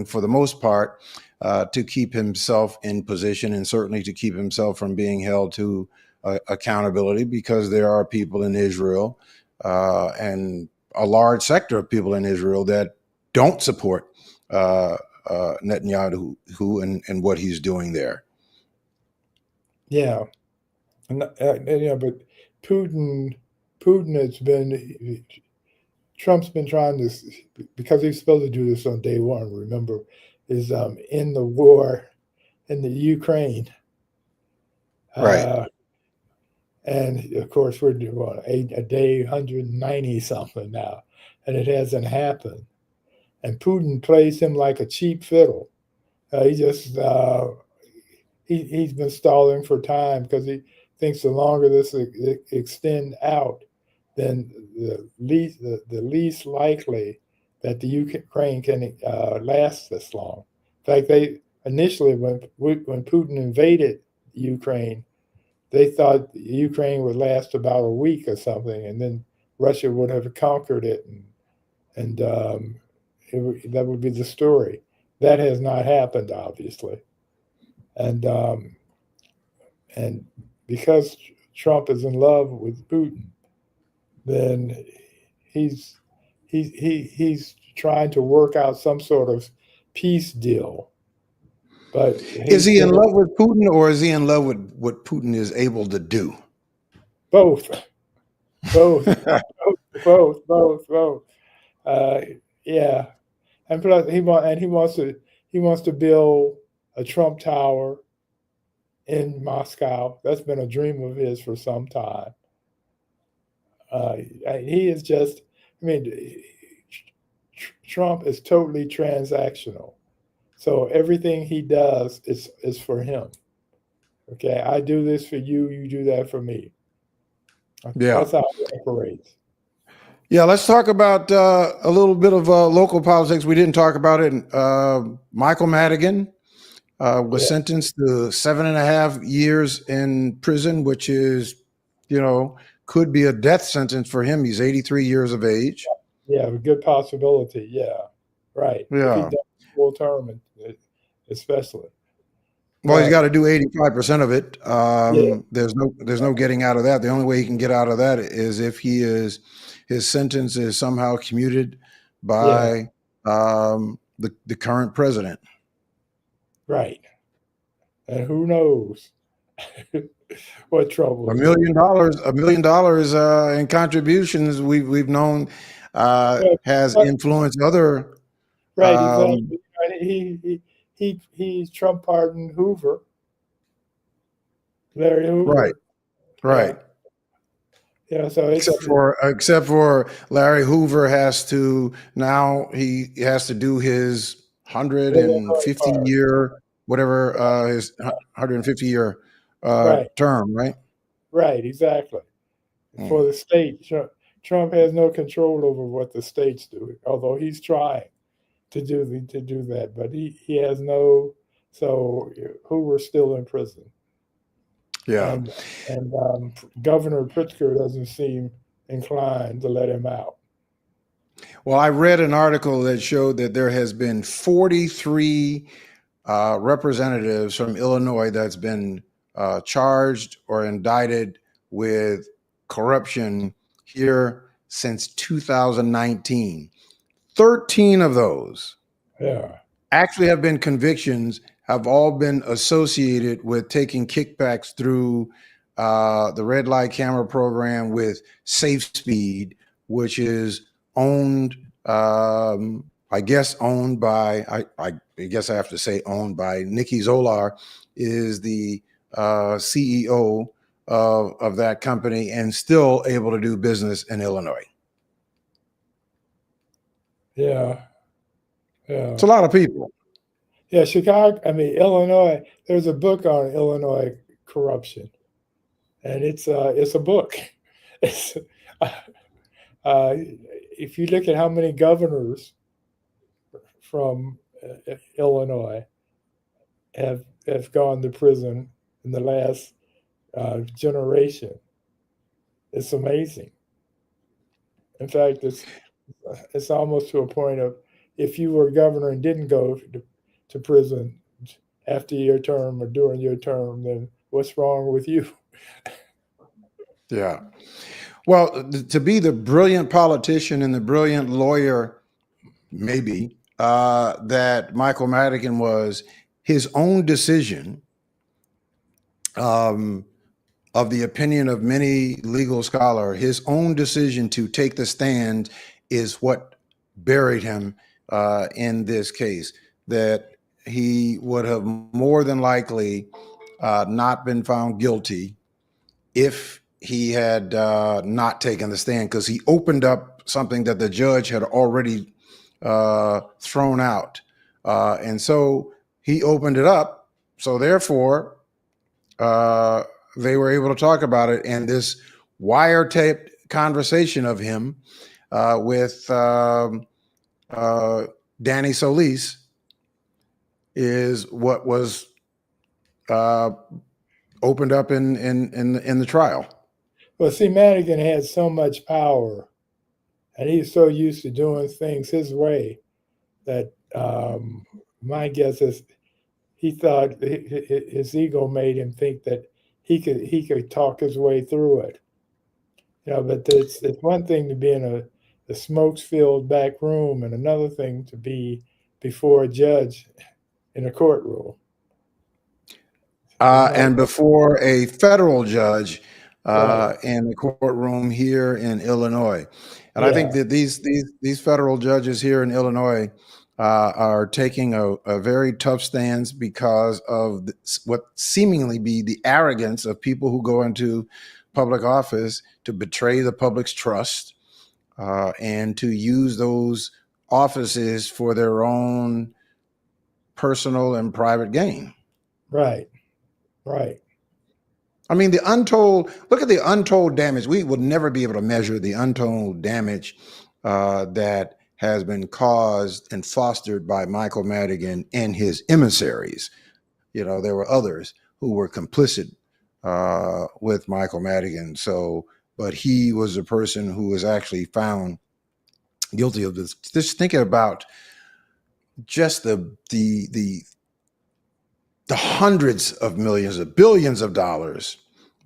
for the most part to keep himself in position, and certainly to keep himself from being held to accountability, because there are people in Israel and a large sector of people in Israel that don't support Netanyahu and what he's doing there. Yeah. But Putin has been, Trump's been trying to, because he's supposed to do this on day one, remember, is in the war in the Ukraine. Right. And of course, we're doing a day 190 something now, and it hasn't happened. And Putin plays him like a cheap fiddle. He's been stalling for time because he thinks the longer this extend out, then the least likely that the Ukraine can last this long. In fact, they initially, when Putin invaded Ukraine, they thought Ukraine would last about a week or something, and then Russia would have conquered it, and that would be the story. That has not happened, obviously, and because Trump is in love with Putin, then he's trying to work out some sort of peace deal. But is he in love with Putin, or is he in love with what Putin is able to do? Both. Yeah, and plus he wants to build a Trump Tower in Moscow. That's been a dream of his for some time. He is just, I mean, Trump is totally transactional. So everything he does is for him. Okay, I do this for you, you do that for me. Yeah. That's how it operates. Yeah, let's talk about a little bit of local politics. We didn't talk about it. Michael Madigan was sentenced to 7.5 years in prison, which is, could be a death sentence for him. He's 83 years of age. Yeah, a good possibility. Yeah, right. Yeah. If he does full term, especially. Well, he's got to do 85% of it. Yeah. There's no getting out of that. The only way he can get out of that is if his sentence is somehow commuted by the current president. Right. And who knows what trouble. $1 million in contributions we've known has influenced other. Right. Exactly. He's Trump pardoned Hoover. Larry Hoover. Right. Yeah. So except for Larry Hoover has to do his 150 year whatever his 150 year term, right? Right, exactly. For the state, Trump has no control over what the states do, although he's trying to do that, but he has no. So Hoover's still in prison. Yeah, and Governor Pritzker doesn't seem inclined to let him out. Well, I read an article that showed that there has been 43 representatives from Illinois that's been charged or indicted with corruption here since 2019. 13 of those Yeah. actually have been convictions, have all been associated with taking kickbacks through the red light camera program with Safe Speed, which is owned, I guess, owned by, I guess I have to say owned by Nikki Zolar, is the CEO of that company and still able to do business in Illinois. Yeah. Yeah. It's a lot of people. Yeah, Chicago, I mean, Illinois, there's a book on Illinois corruption, and it's a book. It's, if you look at how many governors from Illinois have gone to prison in the last generation, it's amazing. In fact, it's almost to a point of if you were governor and didn't go to prison after your term or during your term, then what's wrong with you? Yeah. Well, to be the brilliant politician and the brilliant lawyer, maybe, that Michael Madigan was, his own decision, of the opinion of many legal scholar, his own decision to take the stand is what buried him in this case. That he would have more than likely not been found guilty if he had not taken the stand, because he opened up something that the judge had already thrown out. And so he opened it up. So therefore, they were able to talk about it. And this wiretape conversation of him with Danny Solis is what was opened up in the trial. Well, see, Madigan had so much power, and he's so used to doing things his way that my guess is he thought his ego made him think that he could talk his way through it. You know, but it's one thing to be in a smoke-filled back room, and another thing to be before a judge in a courtroom. And before a federal judge Right. in the courtroom here in Illinois. And I think Yeah. that these federal judges here in Illinois are taking a very tough stance because of what seemingly be the arrogance of people who go into public office to betray the public's trust and to use those offices for their own personal and private gain. Right. Right. I mean, look at the untold damage. We will never be able to measure the untold damage that has been caused and fostered by Michael Madigan and his emissaries. You know, there were others who were complicit with Michael Madigan. So, but he was a person who was actually found guilty of this. Just thinking about just the hundreds of millions of billions of dollars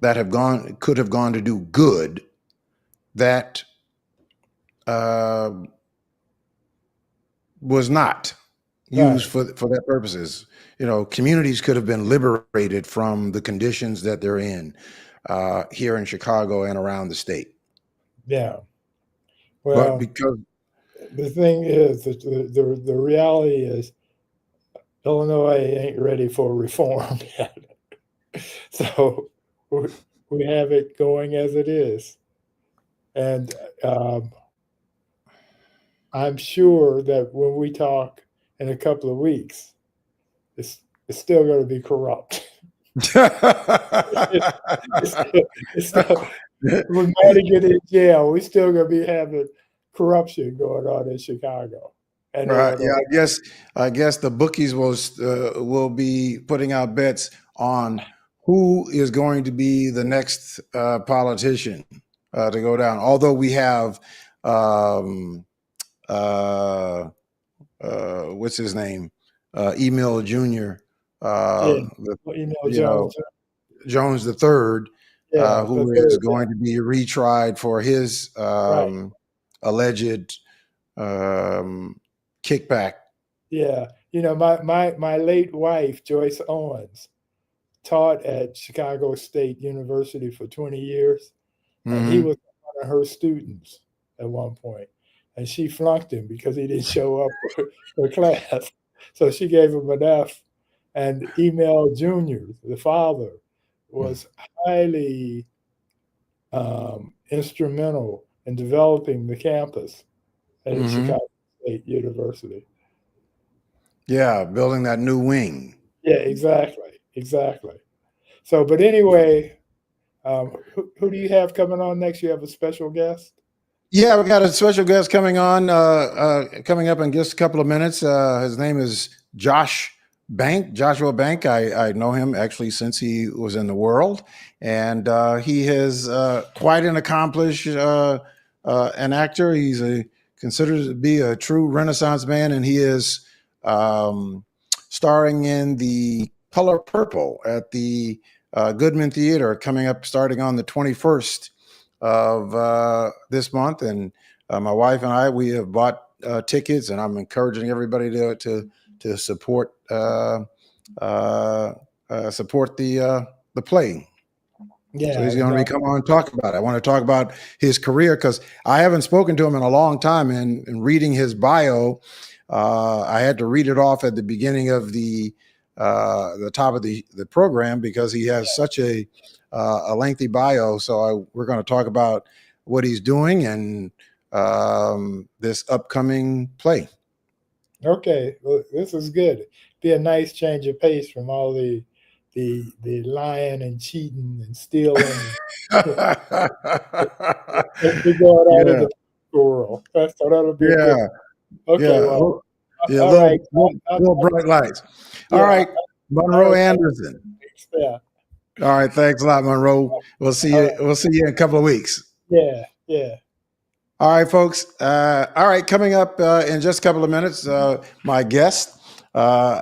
that could have gone to do good that was not used for that purposes. You know, communities could have been liberated from the conditions that they're in here in Chicago and around the state. Yeah. But Well, because the thing is that the reality is Illinois ain't ready for reform yet. So we have it going as it is. And I'm sure that when we talk in a couple of weeks, it's still going to be corrupt. it's still, we might get in jail. We're still going to be having corruption going on in Chicago and Right. Illinois. Yeah. I guess the bookies will be putting out bets on who is going to be the next politician to go down. Although we have what's his name? Emil Jr. Yeah. The, Email you know, Jones. Jones the third, Yeah, the who is third. going to be retried for his Right. alleged kickback. Yeah. My late wife, Joyce Owens, taught at Chicago State University for 20 years, and he Hmm. was one of her students at one point, and she flunked him because he didn't show up for class. So she gave him an F. And Email Jr., the father, was highly instrumental in developing the campus at Hmm. Chicago State University. Yeah, building that new wing. Yeah, exactly, exactly. So, but anyway, who do you have coming on next? You have a special guest? Yeah, we got a special guest coming on, coming up in just a couple of minutes. His name is Joshua Bank. I know him actually since he was in the world, and he is quite an accomplished an actor. He's considered to be a true Renaissance man, and he is um, starring in the Color Purple at the Goodman Theater, coming up starting on the 21st of this month, and my wife and I, we have bought tickets, and I'm encouraging everybody to support support the play. So Yeah, he's going to be come on and talk about it. I want to talk about his career because I haven't spoken to him in a long time. And reading his bio, I had to read it off at the beginning of the top of the program because he has such a lengthy bio. So we're going to talk about what he's doing and this upcoming play. okay. Well, this is good. Be a nice change of pace from all the lying and cheating and stealing. And be going out Yeah, into the world. So that'll be a good. yeah, Okay, yeah. well, Yeah, all right. little bright lights. All Yeah, right, all Monroe right. Anderson. Thanks. Yeah, All right, thanks a lot, Monroe. We'll see all you. right. We'll see you in a couple of weeks. Yeah, yeah. All right, folks. All right, coming up in just a couple of minutes, my guest. Uh,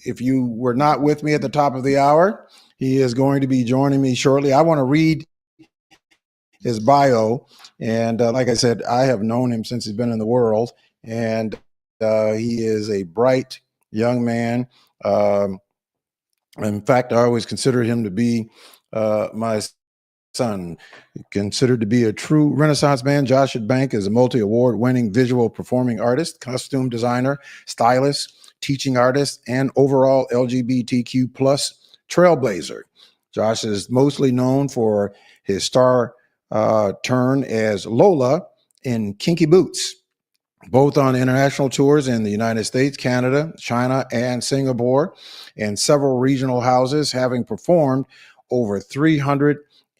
if you were not with me at the top of the hour, he is going to be joining me shortly. I want to read his bio, and like I said, I have known him since he's been in the world, and he is a bright young man. Um, In fact, I always considered him to be my son. Considered to be a true Renaissance man, Joshua Bank is a multi-award winning visual performing artist, costume designer, stylist, teaching artist, and overall LGBTQ plus trailblazer. Josh is mostly known for his star turn as Lola in Kinky Boots, both on international tours in the United States, Canada, China, and Singapore, and several regional houses, having performed over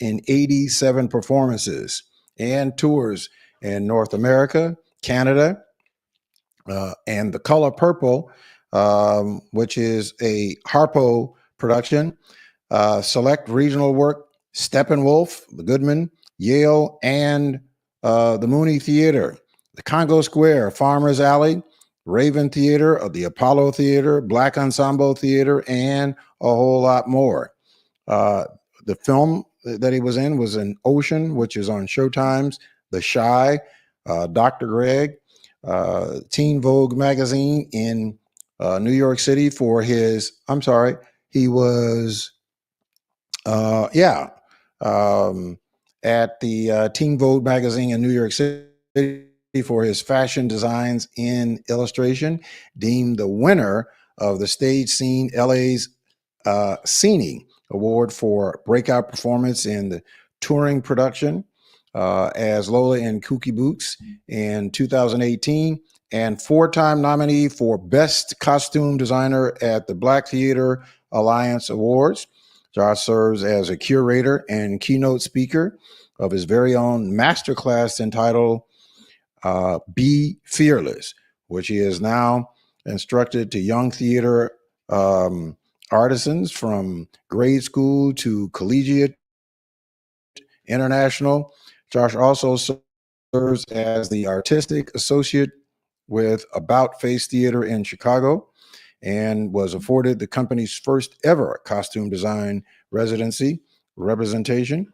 387 performances and tours in North America, Canada, and The Color Purple, which is a Harpo production, select regional work, Steppenwolf, the Goodman, Yale, and the Mooney Theater, the Congo Square, Farmers Alley, Raven Theater, the Apollo Theater, Black Ensemble Theater, and a whole lot more. Uh, the film that he was in Ocean, which is on Showtime's The Shy, Dr. Greg, Teen Vogue magazine in New York City for his, I'm sorry, he was yeah, um, at the Teen Vogue magazine in New York City for his fashion designs in illustration, deemed the winner of the Stage Scene LA's Cine Award for breakout performance in the touring production as Lola in Kooky Boots in 2018, and four-time nominee for Best Costume Designer at the Black Theater Alliance Awards. Josh serves as a curator and keynote speaker of his very own masterclass entitled Be Fearless, which he is now instructed to young theater artisans from grade school to collegiate international. Josh also serves as the artistic associate with About Face Theater in Chicago and was afforded the company's first ever costume design residency representation,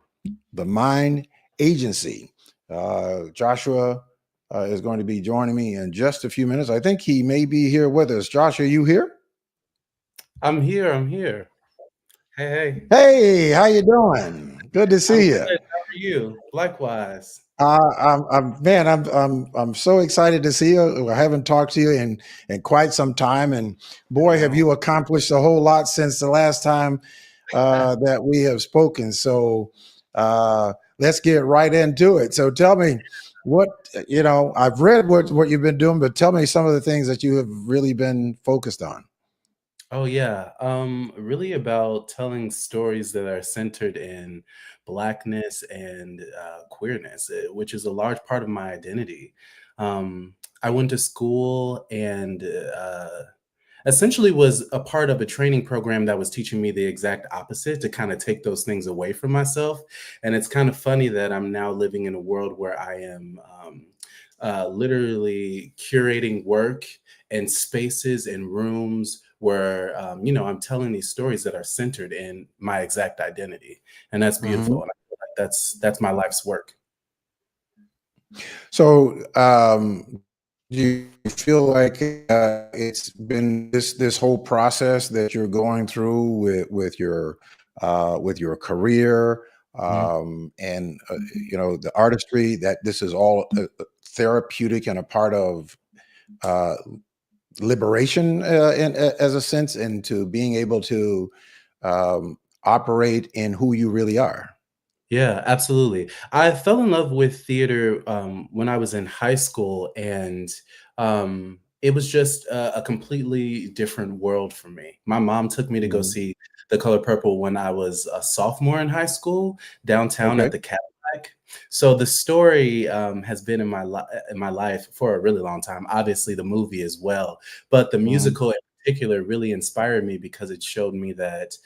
the Mind Agency. Joshua is going to be joining me in just a few minutes. I think he may be here with us. Josh, are you here? I'm here. I'm here. Hey, hey. Hey, how you doing? Good to I'm see you. good. How are you? Likewise. I'm so excited to see you. I haven't talked to you in quite some time, and I boy, have know. you accomplished a whole lot since the last time that we have spoken. So let's get right into it. So tell me what I've read what you've been doing, but tell me some of the things that you have really been focused on. Oh yeah. Really about telling stories that are centered in blackness and queerness, which is a large part of my identity. I went to school and essentially was a part of a training program that was teaching me the exact opposite, to kind of take those things away from myself. And it's kind of funny that I'm now living in a world where I am literally curating work and spaces and rooms where I'm telling these stories that are centered in my exact identity, and that's Mhm. beautiful. And I feel like that's my life's work. So, do you feel like it's been this whole process that you're going through with your career Mhm. and the artistry, that this is all therapeutic and a part of uh, liberation as a sense, into being able to operate in who you really are? Yeah, absolutely. I fell in love with theater when I was in high school, and it was just a completely different world for me. My mom took me to go Mhm. see The Color Purple when I was a sophomore in high school, downtown Okay. at the Cadillac. So the story has been in my life for a really long time. Obviously, the movie as well, but the Mhm. musical in particular really inspired me because it showed me that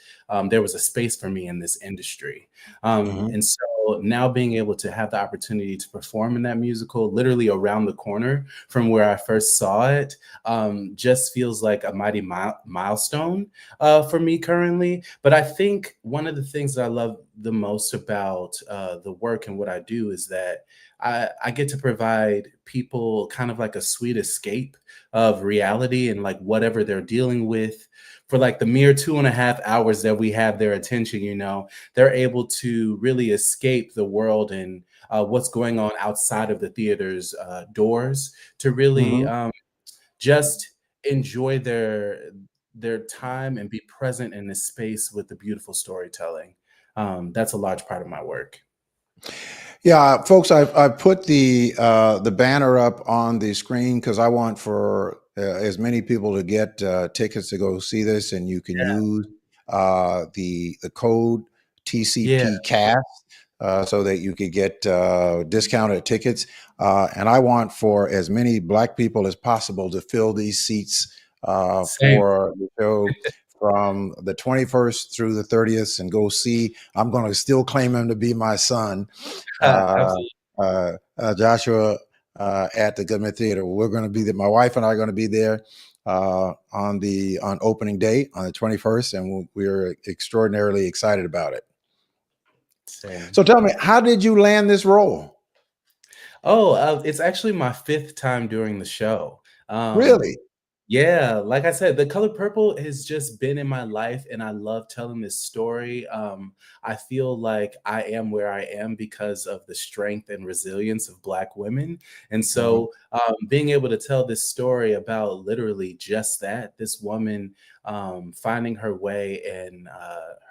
there was a space for me in this industry. Mhm. And so now being able to have the opportunity to perform in that musical, literally around the corner from where I first saw it, just feels like a mighty milestone for me currently. But I think one of the things that I love the most about the work and what I do is that I get to provide people kind of like a sweet escape of reality and like whatever they're dealing with for like the mere 2.5 hours that we have their attention. They're able to really escape the world and what's going on outside of the theater's doors, to really Mhm. just enjoy their time and be present in this space with the beautiful storytelling. That's a large part of my work. Yeah, folks, I've put the banner up on the screen because I want for as many people to get tickets to go see this, and you can Yeah, use the code yeah, TCP Cast so that you could get discounted tickets. And I want for as many Black people as possible to fill these seats same. for the show from the 21st through the 30th, and go see. I'm going to still claim him to be my son, uh, Absolutely. Joshua, at the Goodman Theater. We're going to be there. My wife and I are going to be there on opening day on the 21st, and we're extraordinarily excited about it. Same. So tell me, how did you land this role? Oh, it's actually my fifth time during the show. Um, Really? Yeah, like I said, The Color Purple has just been in my life, and I love telling this story. I feel like I am where I am because of the strength and resilience of Black women. And Mhm. so, being able to tell this story about literally just that, this woman finding her way and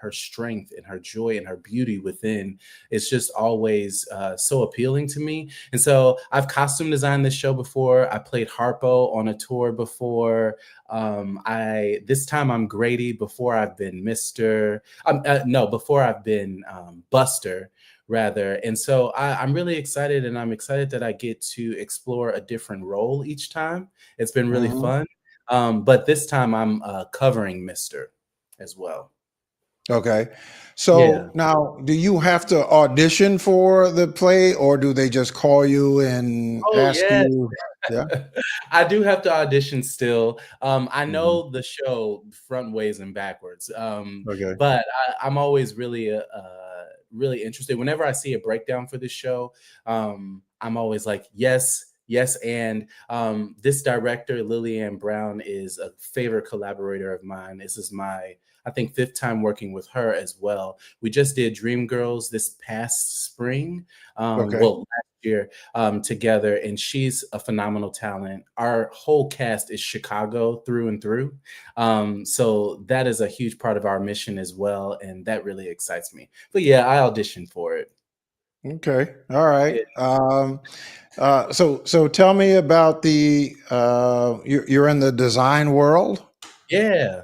her strength and her joy and her beauty within, it's just always so appealing to me. And so I've costume designed this show before. I played Harpo on a tour before. I this time I'm Grady. Before I've been Mister. No, before I've been Buster rather. And so I'm really excited, and I'm excited that I get to explore a different role each time. It's been really Mhm. fun. But this time I'm covering Mister as well. Okay. Yeah. So now, do you have to audition for the play, or do they just call you and Oh, ask yes. you? Yeah. I do have to audition still. I Hmm. know the show front ways and backwards, Okay. but I'm always really interested. Whenever I see a breakdown for this show, I'm always like, yes, yes. And this director, Lillian Brown, is a favorite collaborator of mine. This is my, I think, fifth time working with her as well. We just did Dreamgirls this past spring. Okay. Well, last year together, and she's a phenomenal talent. Our whole cast is Chicago through and through. So that is a huge part of our mission as well, and that really excites me. But yeah, I auditioned for it. Okay. All right. Yeah. So tell me about the you're in the design world. Yeah.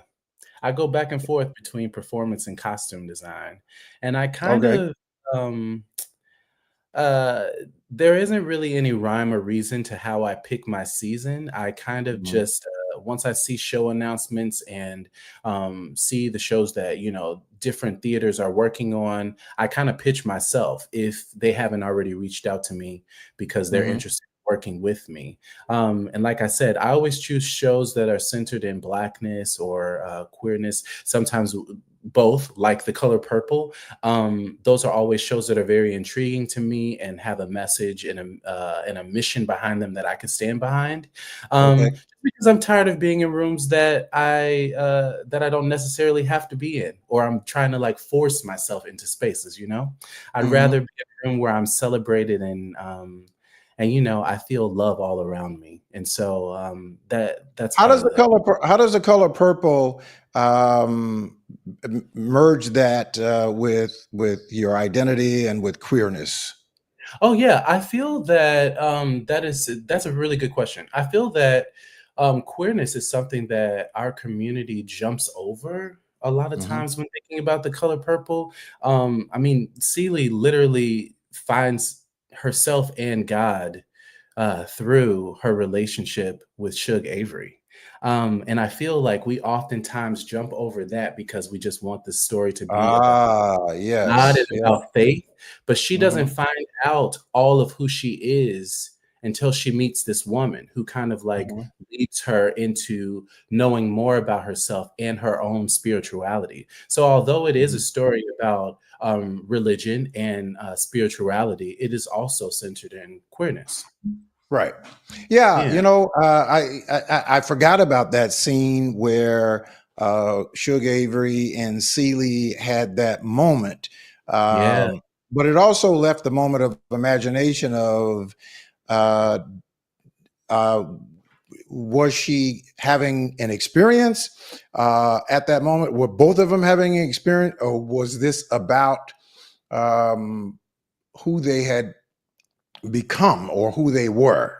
I go back and forth between performance and costume design. And I kind Okay. of um Uh, there isn't really any rhyme or reason to how I pick my season. I kind of Mhm. just once I see show announcements and see the shows that different theaters are working on, I kind of pitch myself if they haven't already reached out to me because they're Mhm. interested in working with me. And like I said, I always choose shows that are centered in blackness or queerness. Sometimes both, like The Color Purple. Those are always shows that are very intriguing to me and have a message and a mission behind them that I can stand behind. Okay. Just because I'm tired of being in rooms that I don't necessarily have to be in, or I'm trying to like force myself into spaces. I'd rather Mhm. be in a room where I'm celebrated and I feel love all around me. And so that's How kind does of the the color how does the color purple um, merge that with your identity and with queerness? Oh yeah, I feel that that's a really good question. I feel that queerness is something that our community jumps over a lot of Mhm. times when thinking about the color purple. I mean, Celie literally finds herself and God through her relationship with Suge Avery. And I feel like we oftentimes jump over that because we just want the story to be about Ah, God and yes. Yeah. about faith, but she doesn't Mhm. find out all of who she is until she meets this woman who kind of like Mhm. leads her into knowing more about herself and her own spirituality. So, although it is a Mhm. story about religion and spirituality, it is also centered in queerness. Right. Yeah. Yeah, I forgot about that scene where Suge Avery and Celie had that moment, yeah, but it also left the moment of imagination of uh, uh, was she having an experience at that moment? Were both of them having an experience, or was this about um, who they had become or who they were?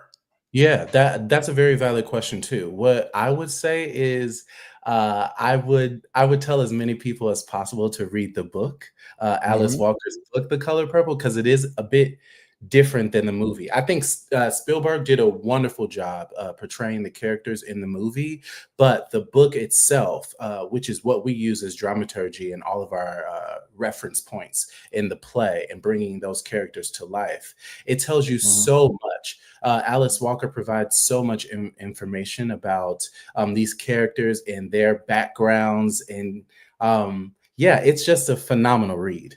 yeah. That's a very valid question too. What I would say is, I would tell as many people as possible to read the book, Alice Hmm. Walker's book, The Color Purple, because it is a bit different than the movie. I think Spielberg did a wonderful job portraying the characters in the movie, but the book itself, which is what we use as dramaturgy and all of our reference points in the play and bringing those characters to life, it tells you Hmm. so much. Alice Walker provides so much information about these characters and their backgrounds, and yeah, it's just a phenomenal read.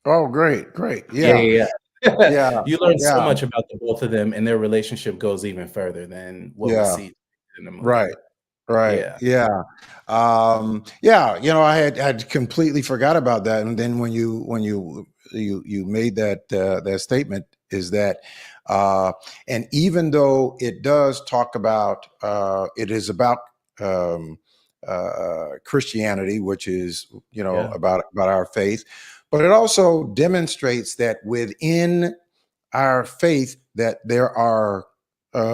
Oh, great, great. Yeah, Yeah, yeah, yeah. yeah, You learn so yeah, much about the both of them, and their relationship goes even further than what we yeah. see in the movie. Right, right. Yeah, Yeah. Yeah, I had completely forgot about that. And then when you made that statement is that and even though it does talk about it is about um Christianity, which is, yeah, about our faith, but it also demonstrates that within our faith that there are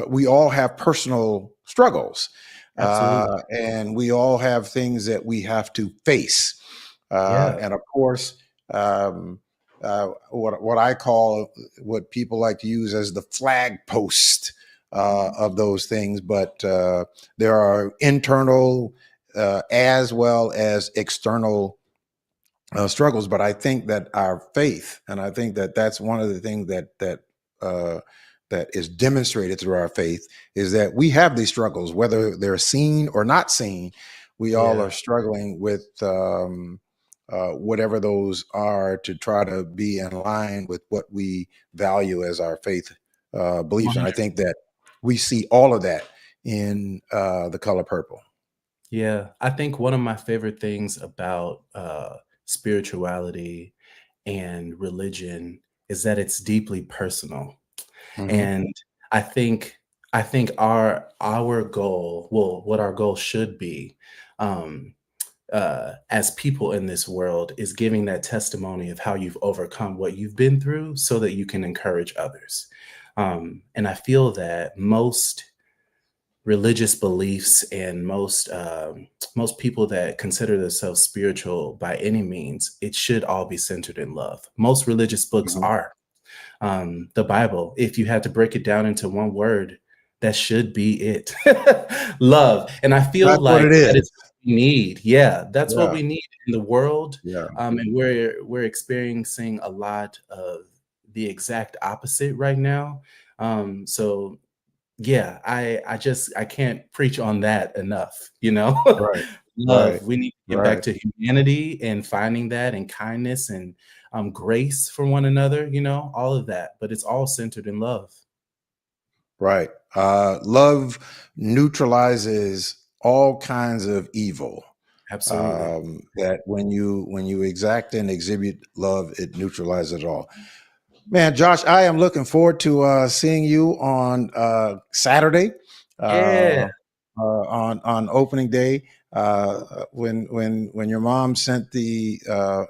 we all have personal struggles, absolutely. and we all have things that we have to face, Yeah, and of course, what I call, what people like to use as the flag post of those things, but there are internal as well as external struggles, but I think that our faith, and I think that that's one of the things that is demonstrated through our faith, is that we have these struggles, whether they're seen or not seen. We all are struggling with whatever those are, to try to be in line with what we value as our faith beliefs. And I think that we see all of that in The Color Purple. Yeah, I think one of my favorite things about spirituality and religion is that it's deeply personal. And I think our goal, well, what our goal should be, um, as people in this world, is giving that testimony of how you've overcome what you've been through, so that you can encourage others. And I feel that most religious beliefs and most people that consider themselves spiritual by any means, it should all be centered in love. Most religious books are. The Bible, if you had to break it down into one word, that should be it. Love. And I feel That's what like it that is. is what we need. Yeah, that's what Yeah. we need in the world. Yeah. And we're experiencing a lot of the exact opposite right now. So yeah, I can't preach on that enough, you know? Right. Right. Love. We need to get back Right. to humanity and finding that, and kindness, and grace for one another, you know, all of that. But it's all centered in love. Right. Love neutralizes all kinds of evil. Absolutely. That when you exact and exhibit love, it neutralizes it all. Man, Josh, I am looking forward to seeing you on Saturday, Yeah. on opening day. When your mom sent the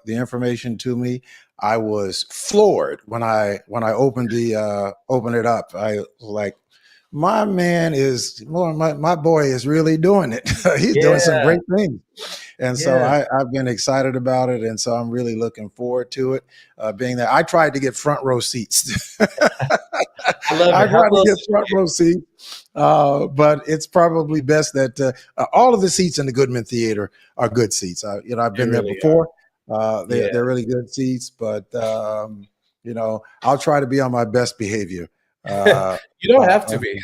information to me, I was floored when I opened it up. I was like, my man is my boy is really doing it. He's doing some Yeah. great things. And so Yeah. I've been excited about it. And so I'm really looking forward to it. Being there, I tried to get front row seats. I love I it. How tried to close? get front row seats, but it's probably best that all of the seats in the Goodman Theater are good seats. I've They been there really are. before. They're Yeah. really good seats, but I'll try to be on my best behavior. You don't have to be.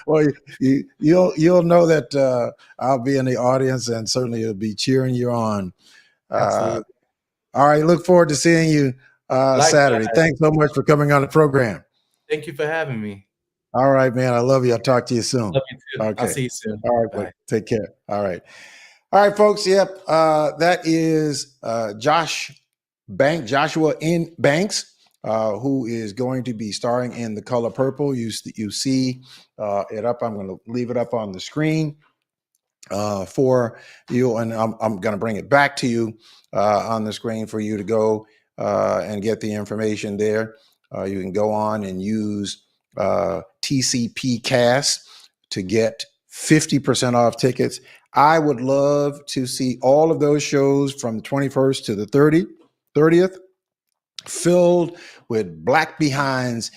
Well, you'll know that I'll be in the audience, and certainly it'll be cheering you on. Uh, Absolutely. all right, look forward to seeing you Saturday. Likewise. Thanks so much for coming on the program. Thank you for having me. All right, man. I love you. I'll talk to you soon. Love you too. I'll Okay. see you soon. All right, buddy. Bye. Take care. All right. All right, folks. Yep. That is Joshua N. Banks, who is going to be starring in The Color Purple. You see it up. I'm going to leave it up on the screen for you, and I'm going to bring it back to you on the screen for you to go and get the information there. You can go on and use TCP Cast to get 50% off tickets. I would love to see all of those shows from the 21st to the 30th filled with black behinds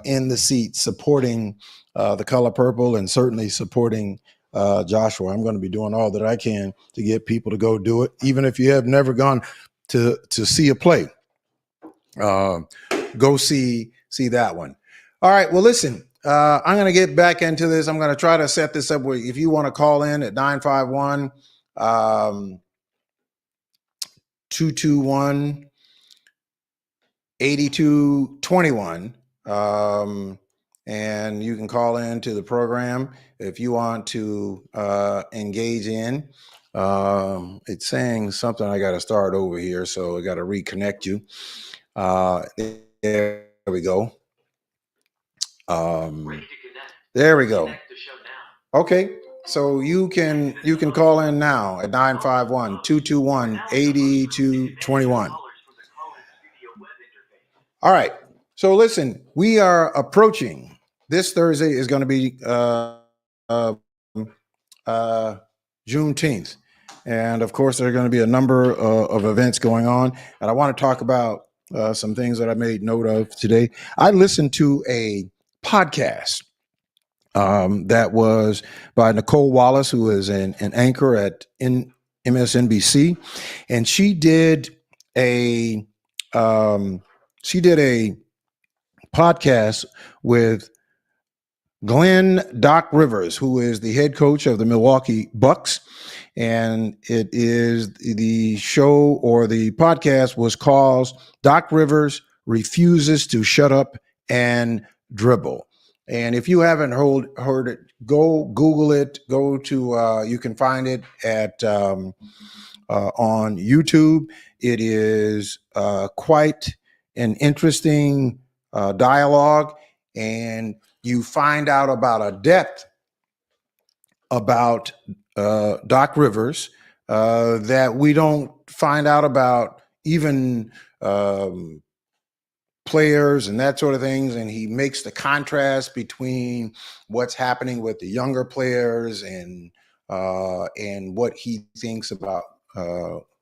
in the seats supporting The Color Purple, and certainly supporting Joshua. I'm going to be doing all that I can to get people to go do it, even if you have never gone to see a play. Go see that one. All right. Well, listen, I'm going to get back into this. I'm going to try to set this up where if you want to call in at 951 221 8221. And you can call in to the program if you want to engage in. It's saying something. I got to start over here, so I got to reconnect you. There we go. There we go. Okay, so you can call in now at 951-221-8221. All right. So listen, we are approaching. This Thursday is going to be Juneteenth. And of course, there are going to be a number of events going on. And I want to talk about some things that I made note of today. I listened to a podcast that was by Nicole Wallace, who is an anchor at MSNBC, and she did a podcast with Doc Rivers, who is the head coach of the Milwaukee Bucks. And it is the show, or the podcast was called Doc Rivers Refuses to Shut Up and Dribble. And if you haven't heard it, go Google it. Go to, you can find it at on YouTube. It is quite an interesting dialogue, and you find out about a depth about Doc Rivers that we don't find out about even players and that sort of things. And he makes the contrast between what's happening with the younger players and what he thinks about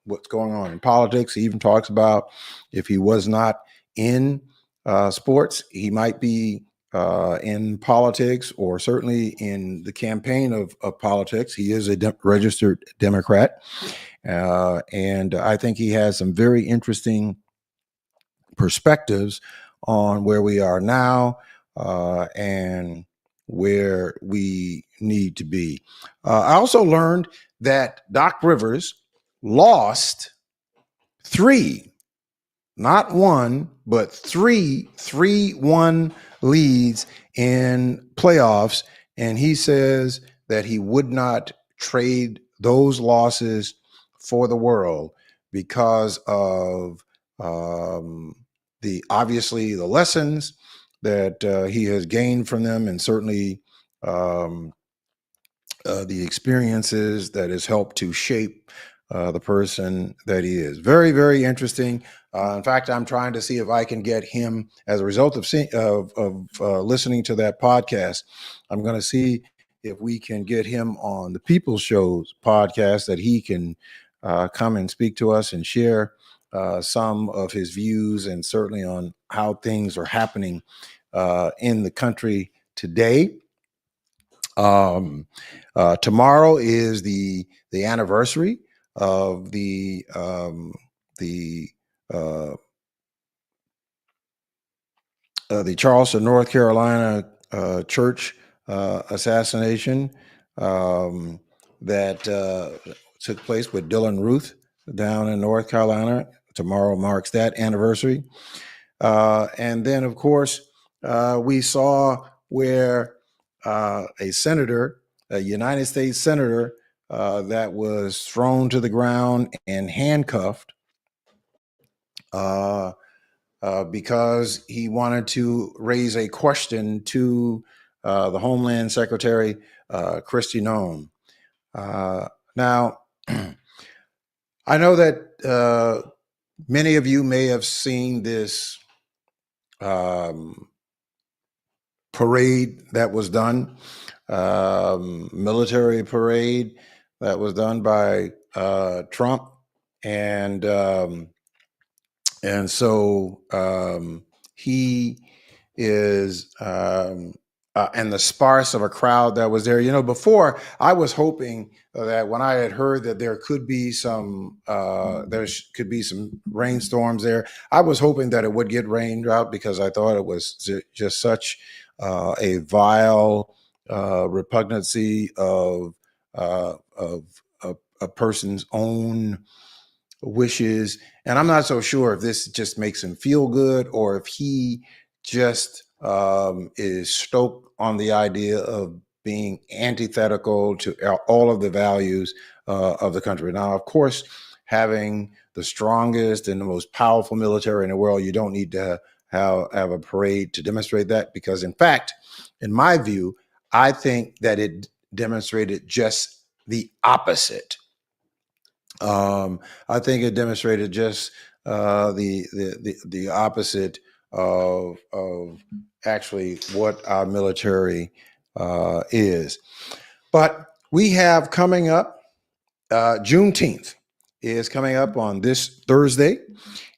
what's going on in politics. He even talks about if he was not in sports, he might be in politics, or certainly in the campaign of politics. He is a registered Democrat. And I think he has some very interesting perspectives on where we are now and where we need to be. I also learned that Doc Rivers lost 3, not 1, but 3-1 leads in playoffs. And he says that he would not trade those losses for the world because of obviously the lessons that he has gained from them, and certainly the experiences that has helped to shape the person that he is. Very, very interesting. In fact, I'm trying to see if I can get him, as a result of listening to that podcast, I'm going to see if we can get him on the People's Show's podcast, that he can come and speak to us and share some of his views, and certainly on how things are happening in the country today. Tomorrow is the anniversary of the Charleston, North Carolina church assassination that took place with Dylan Ruth down in North Carolina. Tomorrow marks that anniversary. And then, of course, we saw where a senator, a United States senator, that was thrown to the ground and handcuffed because he wanted to raise a question to the Homeland Secretary, Kristi Noem. Now, I know that many of you may have seen this parade that was done, military parade that was done by Trump, and so he is, and the sparse of a crowd that was there. You know, before, I was hoping that when I had heard that there could be some rainstorms there, I was hoping that it would get rained out, because I thought it was just such a vile repugnancy of a person's own wishes. And I'm not so sure if this just makes him feel good, or if he just is stoked on the idea of being antithetical to all of the values of the country. Now, of course, having the strongest and the most powerful military in the world, you don't need to have a parade to demonstrate that, because in fact, in my view, I think that it demonstrated just the opposite. I think it demonstrated just the opposite of actually what our military is. But we have coming up, Juneteenth is coming up on this Thursday,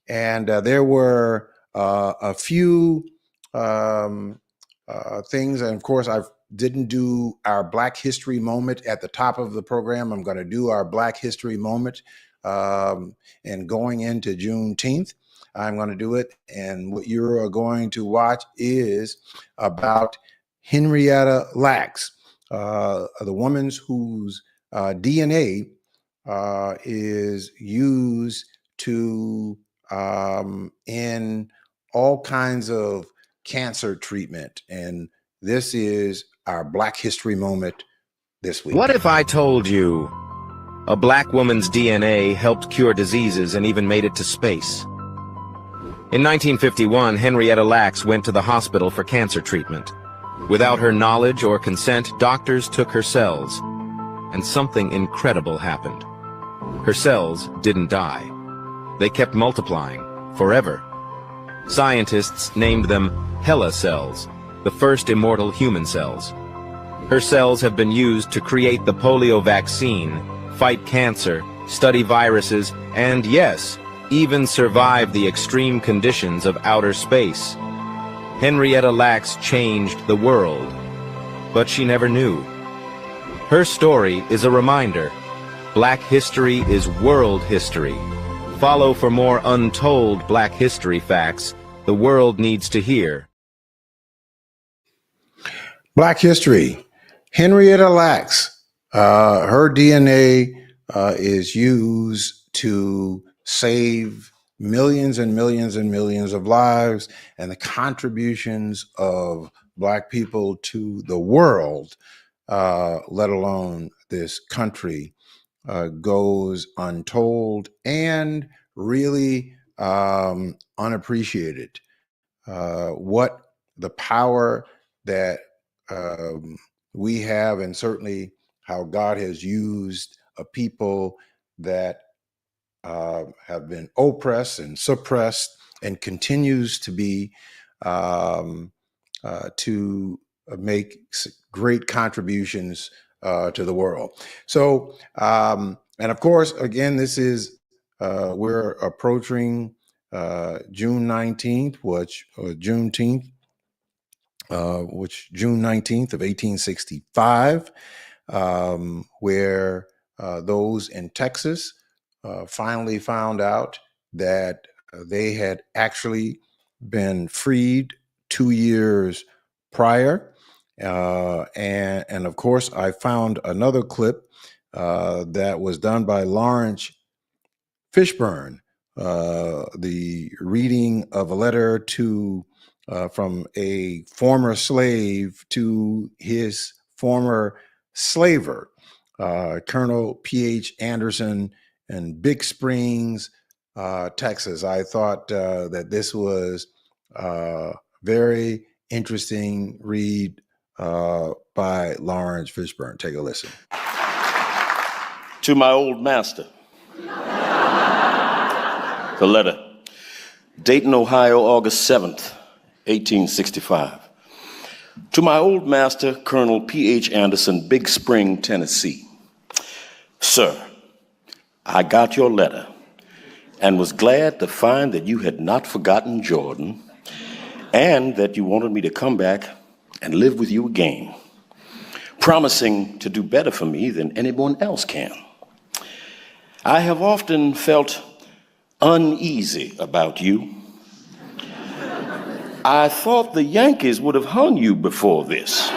and there were a few things, and of course, I've didn't do our Black History moment at the top of the program. I'm going to do our Black History moment. And going into Juneteenth, I'm going to do it. And what you're going to watch is about Henrietta Lacks, the woman whose DNA is used to in all kinds of cancer treatment. And this is our Black History moment this week. What if I told you a black woman's DNA helped cure diseases and even made it to space? In 1951, Henrietta Lacks went to the hospital for cancer treatment. Without her knowledge or consent, doctors took her cells, and something incredible happened. Her cells didn't die. They kept multiplying forever. Scientists named them HeLa cells, the first immortal human cells. Her cells have been used to create the polio vaccine, fight cancer, study viruses, and yes, even survive the extreme conditions of outer space. Henrietta Lacks changed the world, but she never knew. Her story is a reminder. Black history is world history. Follow for more untold Black history facts the world needs to hear. Black history. Henrietta Lacks. Her DNA is used to save millions and millions and millions of lives, and the contributions of Black people to the world, let alone this country, goes untold and really unappreciated. What the power that we have, and certainly how God has used a people that have been oppressed and suppressed and continues to be to make great contributions to the world. So, and of course, again, this is, we're approaching June 19th, Juneteenth, which June 19th of 1865, where those in Texas finally found out that they had actually been freed 2 years prior. And of course, I found another clip that was done by Lawrence Fishburne, the reading of a letter to from a former slave to his former slaver, Colonel P.H. Anderson in Big Springs, Texas. I thought that this was a very interesting read by Lawrence Fishburne. Take a listen. To my old master. The letter. Dayton, Ohio, August 7th, 1865. To my old master, Colonel P.H. Anderson, Big Spring, Tennessee. Sir, I got your letter and was glad to find that you had not forgotten Jordan and that you wanted me to come back and live with you again, promising to do better for me than anyone else can. I have often felt uneasy about you. I thought the Yankees would have hung you before this.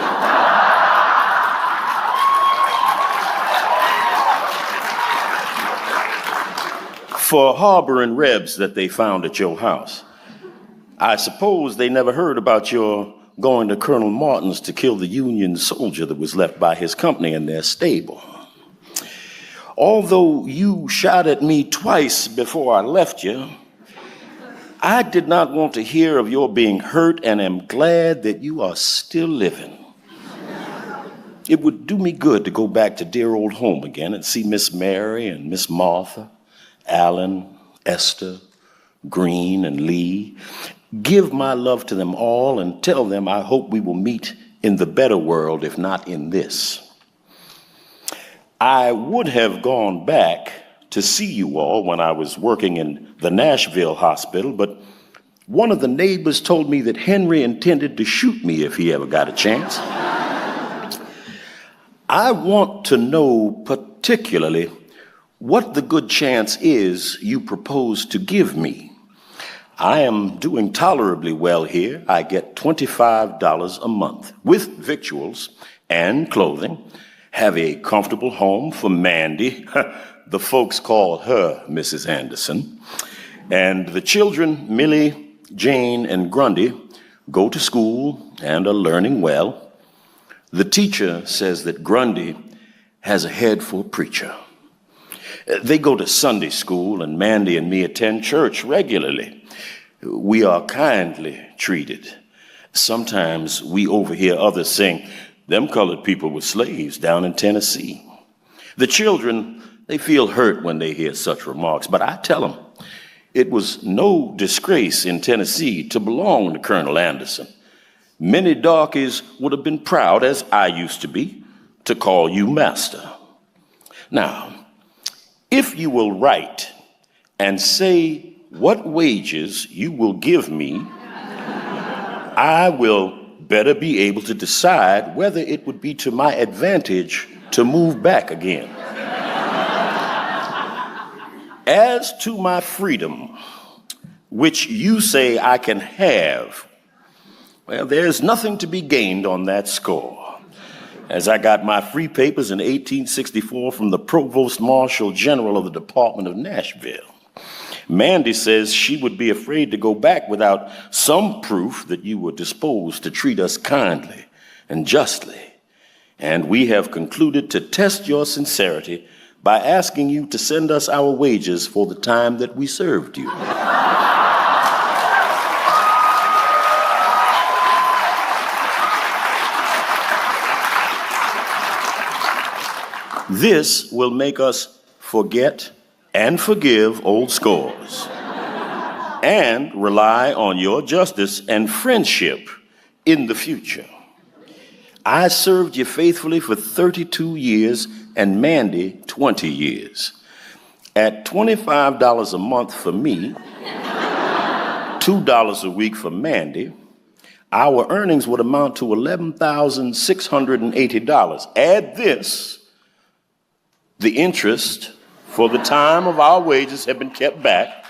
For harboring Rebs that they found at your house. I suppose they never heard about your going to Colonel Martin's to kill the Union soldier that was left by his company in their stable. Although you shot at me twice before I left you, I did not want to hear of your being hurt and am glad that you are still living. It would do me good to go back to dear old home again and see Miss Mary and Miss Martha, Allen, Esther, Green, and Lee. Give my love to them all and tell them I hope we will meet in the better world, if not in this. I would have gone back to see you all when I was working in the Nashville hospital, but one of the neighbors told me that Henry intended to shoot me if he ever got a chance. I want to know particularly what the good chance is you propose to give me. I am doing tolerably well here. I get $25 a month with victuals and clothing, have a comfortable home for Mandy. The folks call her Mrs. Anderson. And the children, Millie, Jane, and Grundy, go to school and are learning well. The teacher says that Grundy has a head for a preacher. They go to Sunday school, and Mandy and me attend church regularly. We are kindly treated. Sometimes we overhear others saying, "Them colored people were slaves down in Tennessee." The children, they feel hurt when they hear such remarks, but I tell them it was no disgrace in Tennessee to belong to Colonel Anderson. Many darkies would have been proud, as I used to be, to call you master. Now, if you will write and say what wages you will give me, I will better be able to decide whether it would be to my advantage to move back again. As to my freedom, which you say I can have, well, there's nothing to be gained on that score, as I got my free papers in 1864 from the Provost Marshal General of the Department of Nashville. Mandy says she would be afraid to go back without some proof that you were disposed to treat us kindly and justly. And we have concluded to test your sincerity by asking you to send us our wages for the time that we served you. This will make us forget and forgive old scores and rely on your justice and friendship in the future. I served you faithfully for 32 years and Mandy 20 years. At $25 a month for me, $2 a week for Mandy, our earnings would amount to $11,680. Add this, the interest for the time of our wages have been kept back,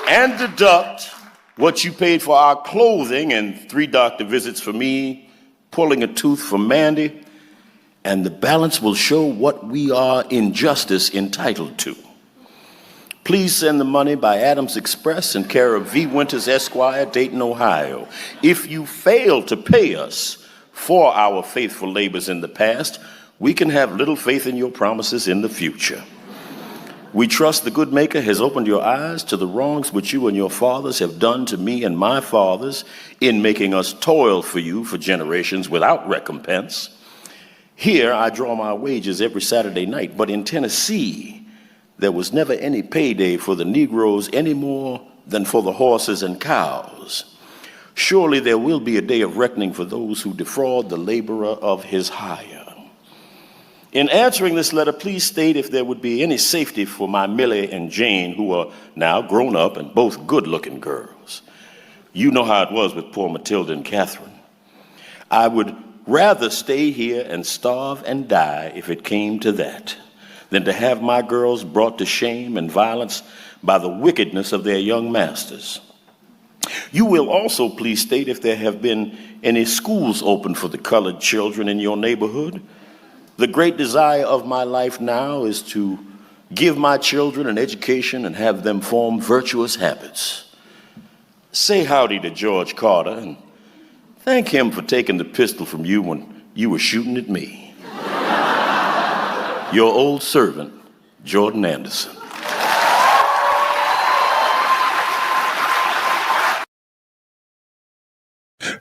and deduct what you paid for our clothing and 3 doctor visits for me, pulling a tooth for Mandy, and the balance will show what we are in justice entitled to. Please send the money by Adams Express in care of V. Winters, Esquire, Dayton, Ohio. If you fail to pay us for our faithful labors in the past, we can have little faith in your promises in the future. We trust the good Maker has opened your eyes to the wrongs which you and your fathers have done to me and my fathers in making us toil for you for generations without recompense. Here I draw my wages every Saturday night, but in Tennessee, there was never any payday for the Negroes any more than for the horses and cows. Surely there will be a day of reckoning for those who defraud the laborer of his hire. In answering this letter, please state if there would be any safety for my Millie and Jane, who are now grown up and both good-looking girls. You know how it was with poor Matilda and Catherine. I would rather stay here and starve and die if it came to that, than to have my girls brought to shame and violence by the wickedness of their young masters. You will also please state if there have been any schools open for the colored children in your neighborhood. The great desire of my life now is to give my children an education and have them form virtuous habits. Say howdy to George Carter and thank him for taking the pistol from you when you were shooting at me. Your old servant, Jordan Anderson.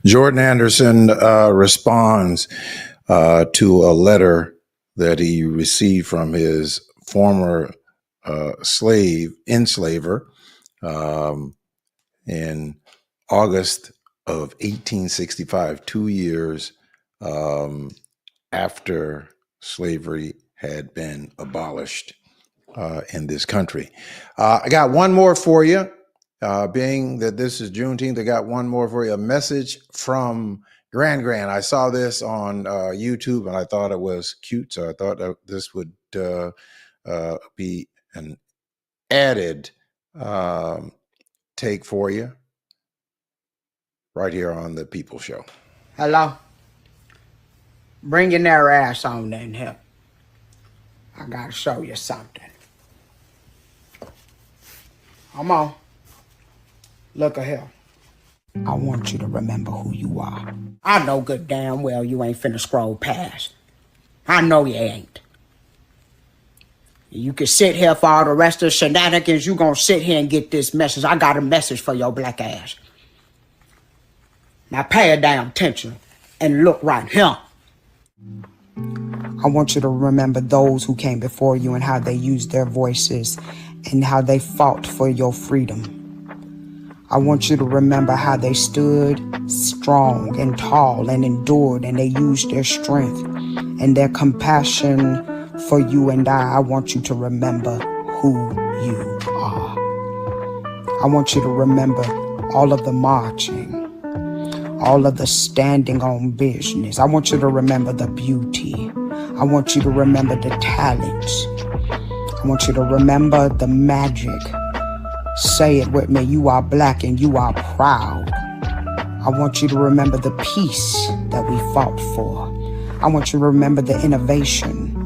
Jordan Anderson responds to a letter that he received from his former enslaver, in August of 1865, 2 years after slavery had been abolished in this country. I got one more for you. Being that this is Juneteenth, I got one more for you. A message from Grand. I saw this on YouTube and I thought it was cute. So I thought that this would be an added take for you right here on the People Show. Hello? Bring your narrow ass on in here. I gotta show you something. Come on. Look at here. I want you to remember who you are. I know good damn well you ain't finna scroll past. I know you ain't. You can sit here for all the rest of the shenanigans. You gonna sit here and get this message. I got a message for your black ass. Now pay a damn attention and look right here. I want you to remember those who came before you and how they used their voices and how they fought for your freedom. I want you to remember how they stood strong and tall and endured, and they used their strength and their compassion for you and I. I want you to remember who you are. I want you to remember all of the marching, all of the standing on business. I want you to remember the beauty. I want you to remember the talents. I want you to remember the magic. Say it with me. You are black and you are proud. I want you to remember the peace that we fought for. I want you to remember the innovation.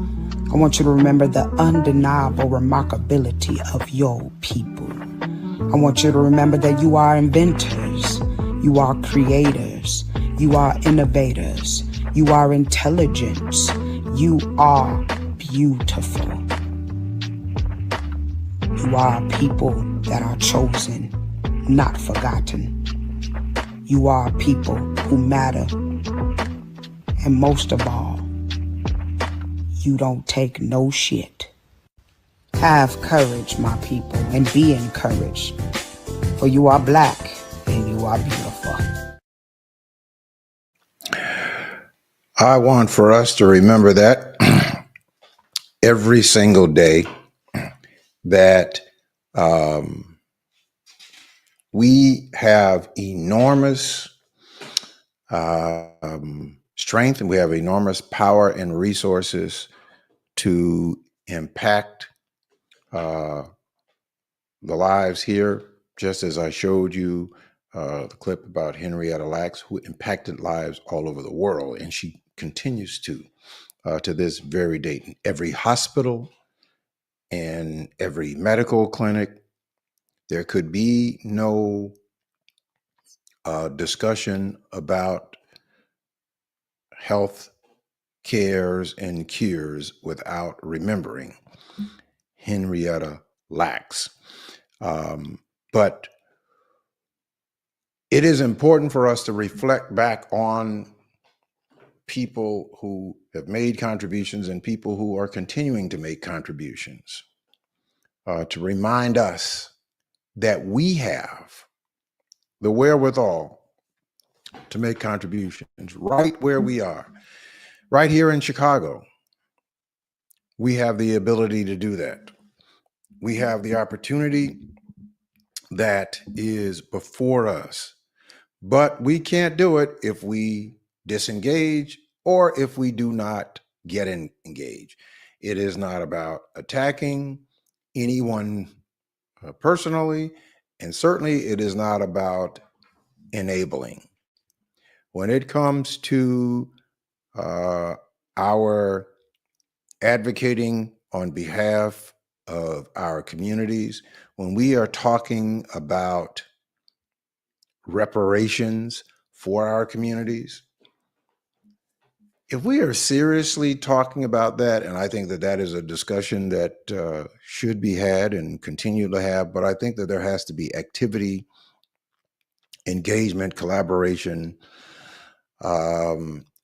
I want you to remember the undeniable remarkability of your people. I want you to remember that you are inventors. You are creators. You are innovators. You are intelligent. You are beautiful. You are people that are chosen, not forgotten. You are people who matter. And most of all, you don't take no shit. Have courage, my people, and be encouraged. For you are black and you are beautiful. I want for us to remember that every single day, that we have enormous strength and we have enormous power and resources to impact the lives here, just as I showed you the clip about Henrietta Lacks, who impacted lives all over the world, and she continues to this very date. In every hospital and every medical clinic, there could be no discussion about health cares and cures without remembering Henrietta Lacks. But it is important for us to reflect back on people who have made contributions and people who are continuing to make contributions, to remind us that we have the wherewithal to make contributions right where we are. Right here in Chicago, we have the ability to do that. We have the opportunity that is before us, but we can't do it if we disengage or if we do not get engaged. It is not about attacking anyone personally, and certainly it is not about enabling. When it comes to our advocating on behalf of our communities, when we are talking about reparations for our communities, if we are seriously talking about that, and I think that that is a discussion that should be had and continue to have, but I think that there has to be activity, engagement, collaboration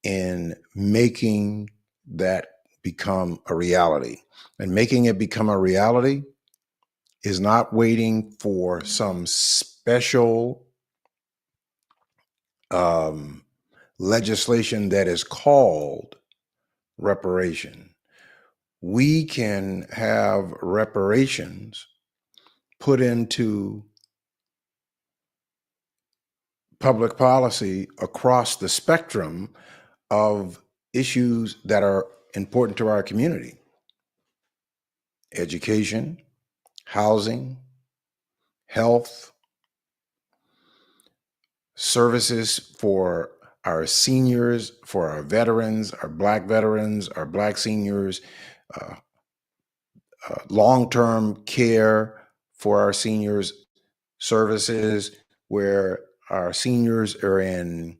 in making that become a reality. And making it become a reality is not waiting for some special legislation that is called reparation. We can have reparations put into public policy across the spectrum of issues that are important to our community. Education, housing, health, services for our seniors, for our veterans, our Black seniors, long-term care for our seniors, services where our seniors are in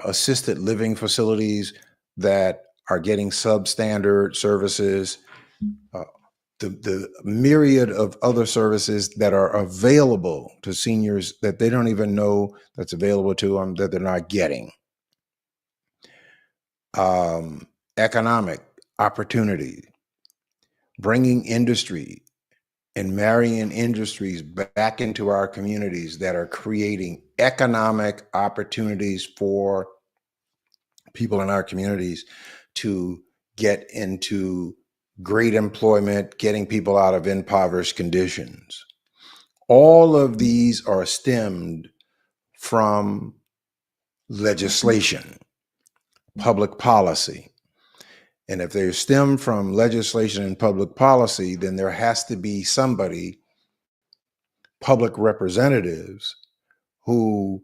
assisted living facilities that are getting substandard services, the myriad of other services that are available to seniors that they don't even know that's available to them, that they're not getting. Economic opportunity, bringing industry and marrying industries back into our communities that are creating economic opportunities for people in our communities to get into great employment, getting people out of impoverished conditions. All of these are stemmed from legislation, public policy. And if they stem from legislation and public policy, then there has to be somebody, public representatives, who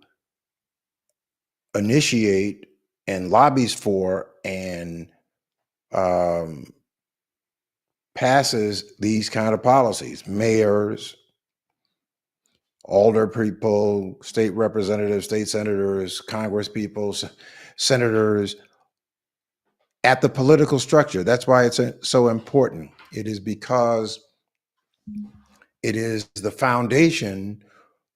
initiate and lobbies for and passes these kind of policies. Mayors, alder people, state representatives, state senators, Congress people, senators, at the political structure. That's why it's so important. It is because it is the foundation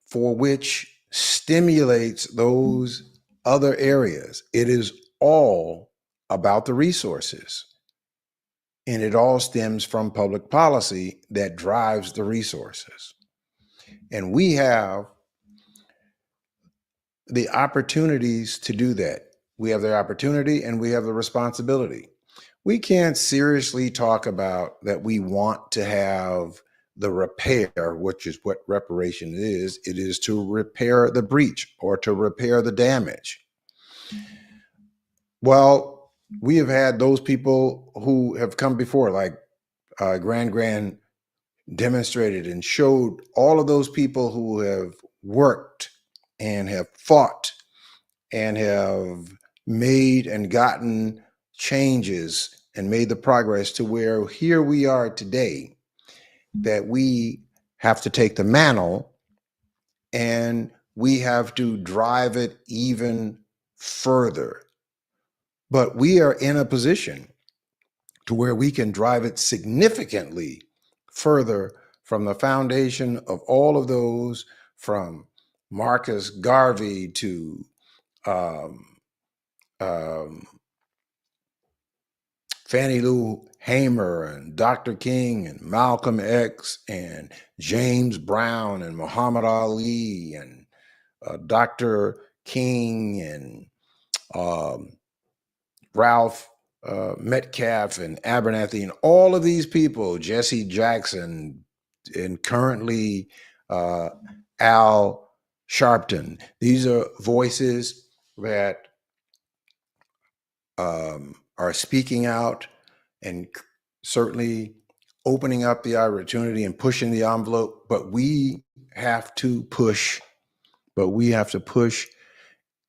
for which stimulates those other areas. It is all about the resources. And it all stems from public policy that drives the resources. And we have the opportunities to do that. We have the opportunity and we have the responsibility. We can't seriously talk about that we want to have the repair, which is what reparation is. It is to repair the breach or to repair the damage. Well, we have had those people who have come before, like Grand demonstrated and showed all of those people who have worked and have fought and have made and gotten changes and made the progress to where here we are today, that we have to take the mantle and we have to drive it even further. But we are in a position to where we can drive it significantly further from the foundation of all of those, from Marcus Garvey to Fannie Lou Hamer and Dr. King and Malcolm X and James Brown and Muhammad Ali and Dr. King and Ralph Metcalf and Abernathy and all of these people, Jesse Jackson and currently Al Sharpton. These are voices that are speaking out and certainly opening up the opportunity and pushing the envelope, but we have to push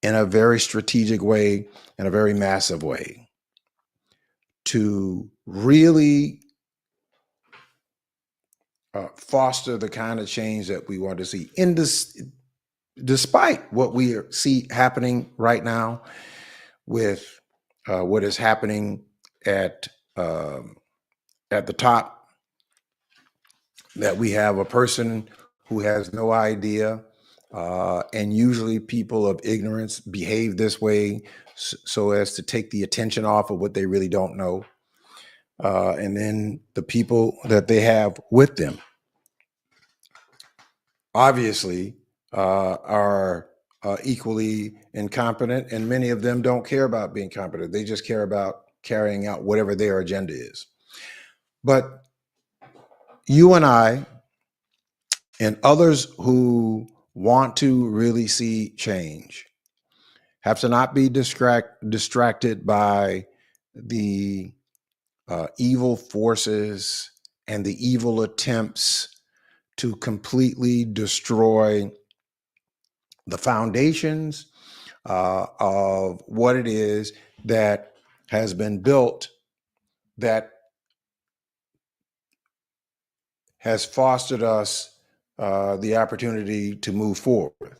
in a very strategic way, in a very massive way, to really foster the kind of change that we want to see. In this, despite what we see happening right now with what is happening at the top, that we have a person who has no idea, and usually people of ignorance behave this way so as to take the attention off of what they really don't know. And then the people that they have with them obviously are equally incompetent, and many of them don't care about being competent. They just care about carrying out whatever their agenda is. But you and I and others who want to really see change have to not be distracted by the evil forces and the evil attempts to completely destroy the foundations of what it is that has been built, that has fostered us the opportunity to move forward.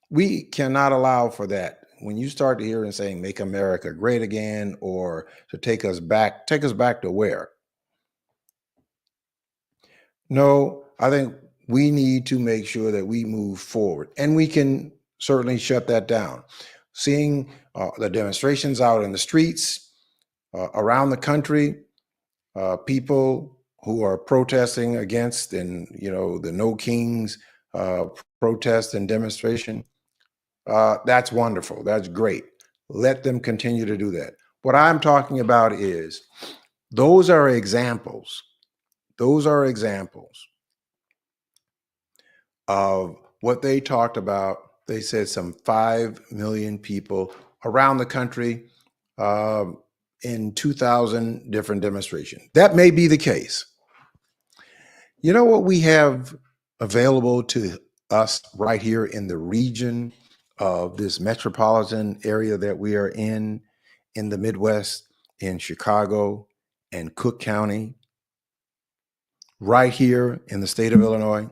We cannot allow for that. When you start to hear and saying "Make America Great Again" or to take us back to where? No, I think we need to make sure that we move forward, and we can certainly shut that down. Seeing the demonstrations out in the streets around the country, people who are protesting against, and the No Kings protest and demonstration. That's wonderful. That's great. Let them continue to do that. What I'm talking about is those are examples. Those are examples of what they talked about. They said some 5 million people around the country in 2,000 different demonstrations. That may be the case. You know what we have available to us right here in the region of this metropolitan area that we are in the Midwest, in Chicago and Cook County, right here in the state of Illinois?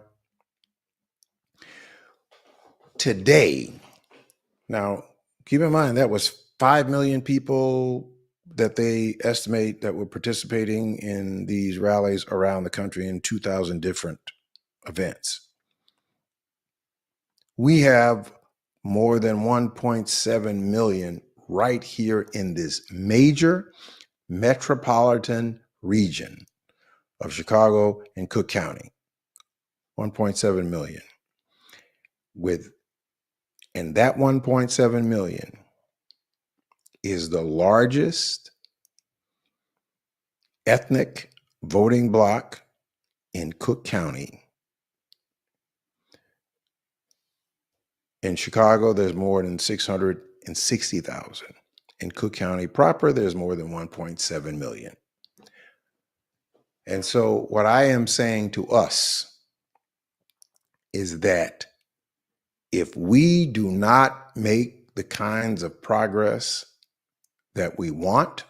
Today, now keep in mind that was 5 million people that they estimate that were participating in these rallies around the country in 2,000 different events. We have more than 1.7 million right here in this major metropolitan region of Chicago and Cook County. 1.7 million. And that 1.7 million is the largest ethnic voting bloc in Cook County. In Chicago, there's more than 660,000. In Cook County proper, there's more than 1.7 million. And so what I am saying to us is that if we do not make the kinds of progress that we want,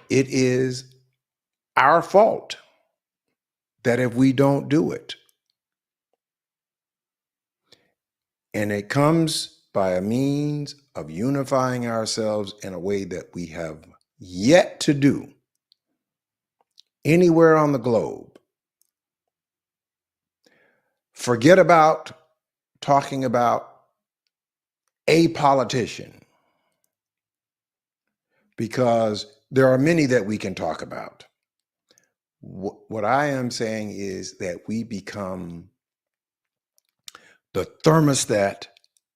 it is our fault that if we don't do it. And it comes by a means of unifying ourselves in a way that we have yet to do anywhere on the globe. Forget about talking about a politician, because there are many that we can talk about. What I am saying is that we become the thermostat,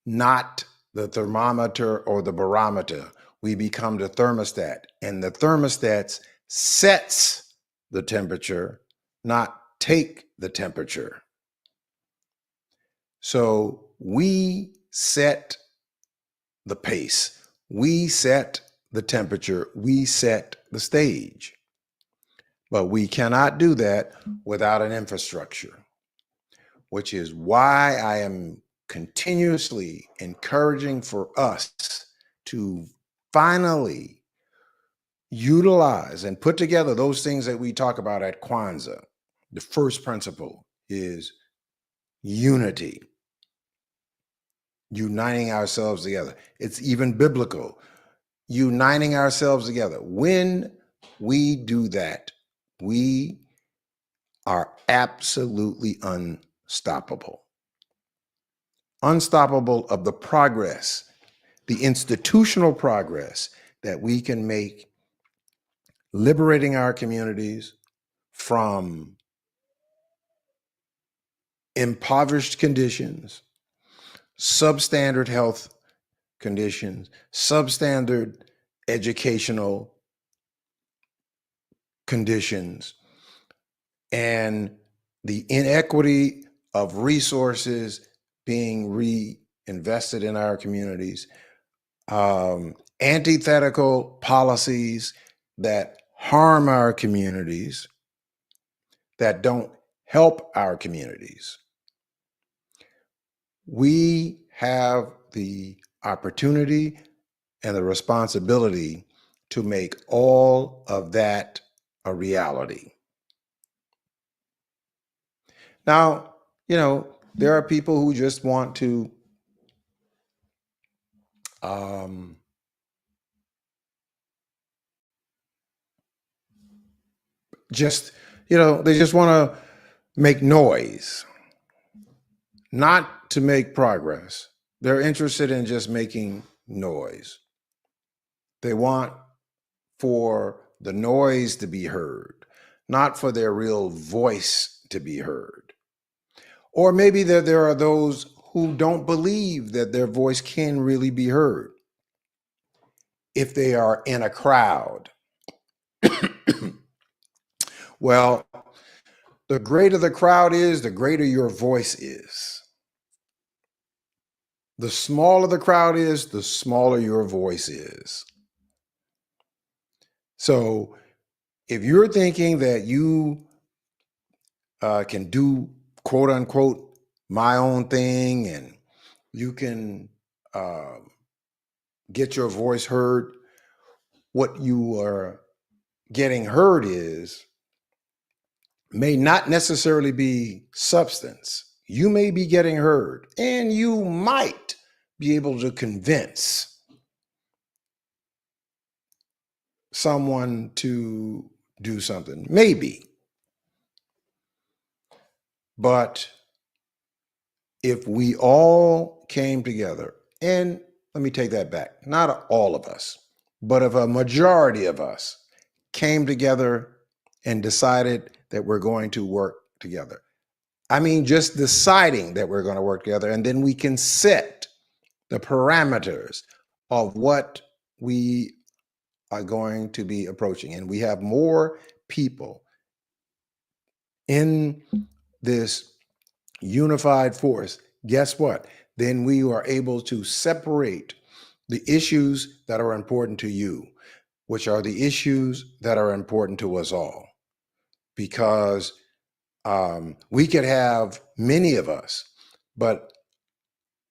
not the thermometer or the barometer. We become the thermostat, and the thermostat sets the temperature, not take the temperature. So we set the pace, we set the temperature, we set the stage. But we cannot do that without an infrastructure, which is why I am continuously encouraging for us to finally utilize and put together those things that we talk about at Kwanzaa. The first principle is unity, uniting ourselves together. It's even biblical, uniting ourselves together. When we do that, we are absolutely unstoppable. Unstoppable of the progress, the institutional progress that we can make, liberating our communities from impoverished conditions, substandard health conditions, substandard educational conditions, and the inequity of resources being reinvested in our communities, antithetical policies that harm our communities, that don't help our communities. We have the opportunity and the responsibility to make all of that a reality. Now, there are people who just want to they just want to make noise, not to make progress. They're interested in just making noise. They want for the noise to be heard, not for their real voice to be heard. Or maybe there are those who don't believe that their voice can really be heard if they are in a crowd. Well, the greater the crowd is, the greater your voice is. The smaller the crowd is, the smaller your voice is. So if you're thinking that you can do, quote unquote, my own thing, and you can get your voice heard, what you are getting heard may not necessarily be substance. You may be getting heard, and you might be able to convince someone to do something, maybe. But if we all came together, and let me take that back, not all of us, but if a majority of us came together and decided that we're going to work together. I mean, just deciding that we're going to work together, and then we can set the parameters of what we are going to be approaching. And we have more people in this unified force. Guess what? Then we are able to separate the issues that are important to you, which are the issues that are important to us all. Because we could have many of us, but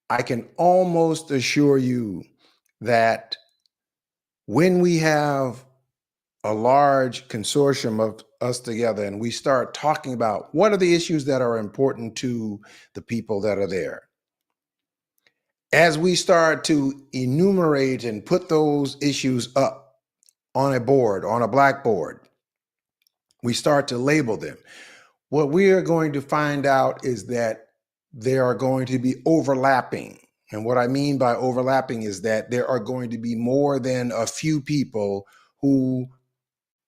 I can almost assure you that when we have a large consortium of us together and we start talking about what are the issues that are important to the people that are there, as we start to enumerate and put those issues up on a board, on a blackboard, we start to label them. What we are going to find out is that there are going to be overlapping. And what I mean by overlapping is that there are going to be more than a few people who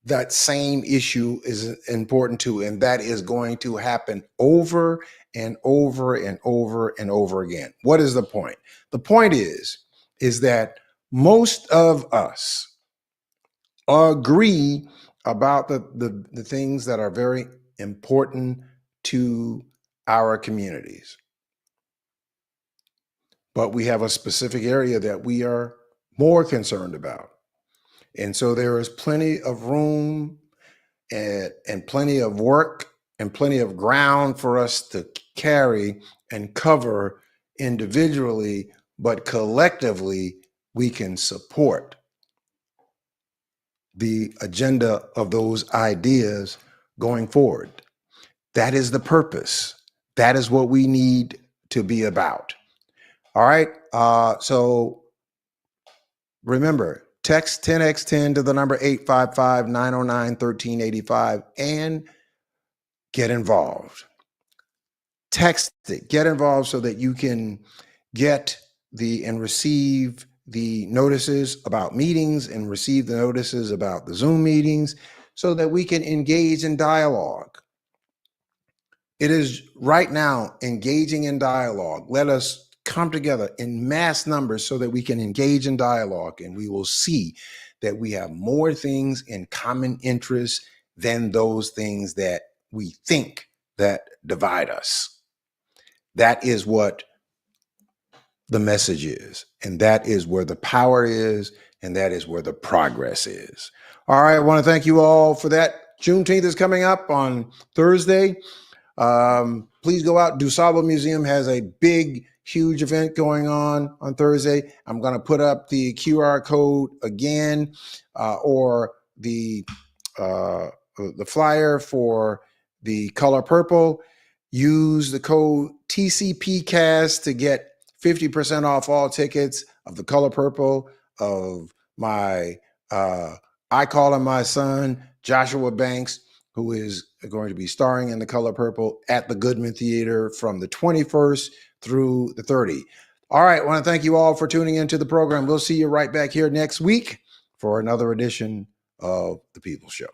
that same issue is important to, and that is going to happen over and over and over and over again. What is the point? The point is that most of us agree about the things that are very important to our communities. But we have a specific area that we are more concerned about. And so there is plenty of room and plenty of work and plenty of ground for us to carry and cover individually, but collectively we can support the agenda of those ideas going forward. That is the purpose. That is what we need to be about. All right. So remember, text 10x10 to the number 855-909-1385 and get involved. Text it, get involved so that you can get and receive the notices about meetings and receive the notices about the Zoom meetings so that we can engage in dialogue. It is right now engaging in dialogue. Let us come together in mass numbers so that we can engage in dialogue, and we will see that we have more things in common interest than those things that we think that divide us. That is what the message is. And that is where the power is. And that is where the progress is. All right. I want to thank you all for that. Juneteenth is coming up on Thursday. Please go out. DuSable Museum has a big, huge event going on Thursday. I'm going to put up the QR code again, or the flyer for the color purple. Use the code TCPcast to get 50% off all tickets of the color purple, of my I call him my son, Joshua Banks, who is going to be starring in The Color Purple at the Goodman Theater from the 21st through the 30th. All right, I want to thank you all for tuning into the program. We'll see you right back here next week for another edition of The People Show.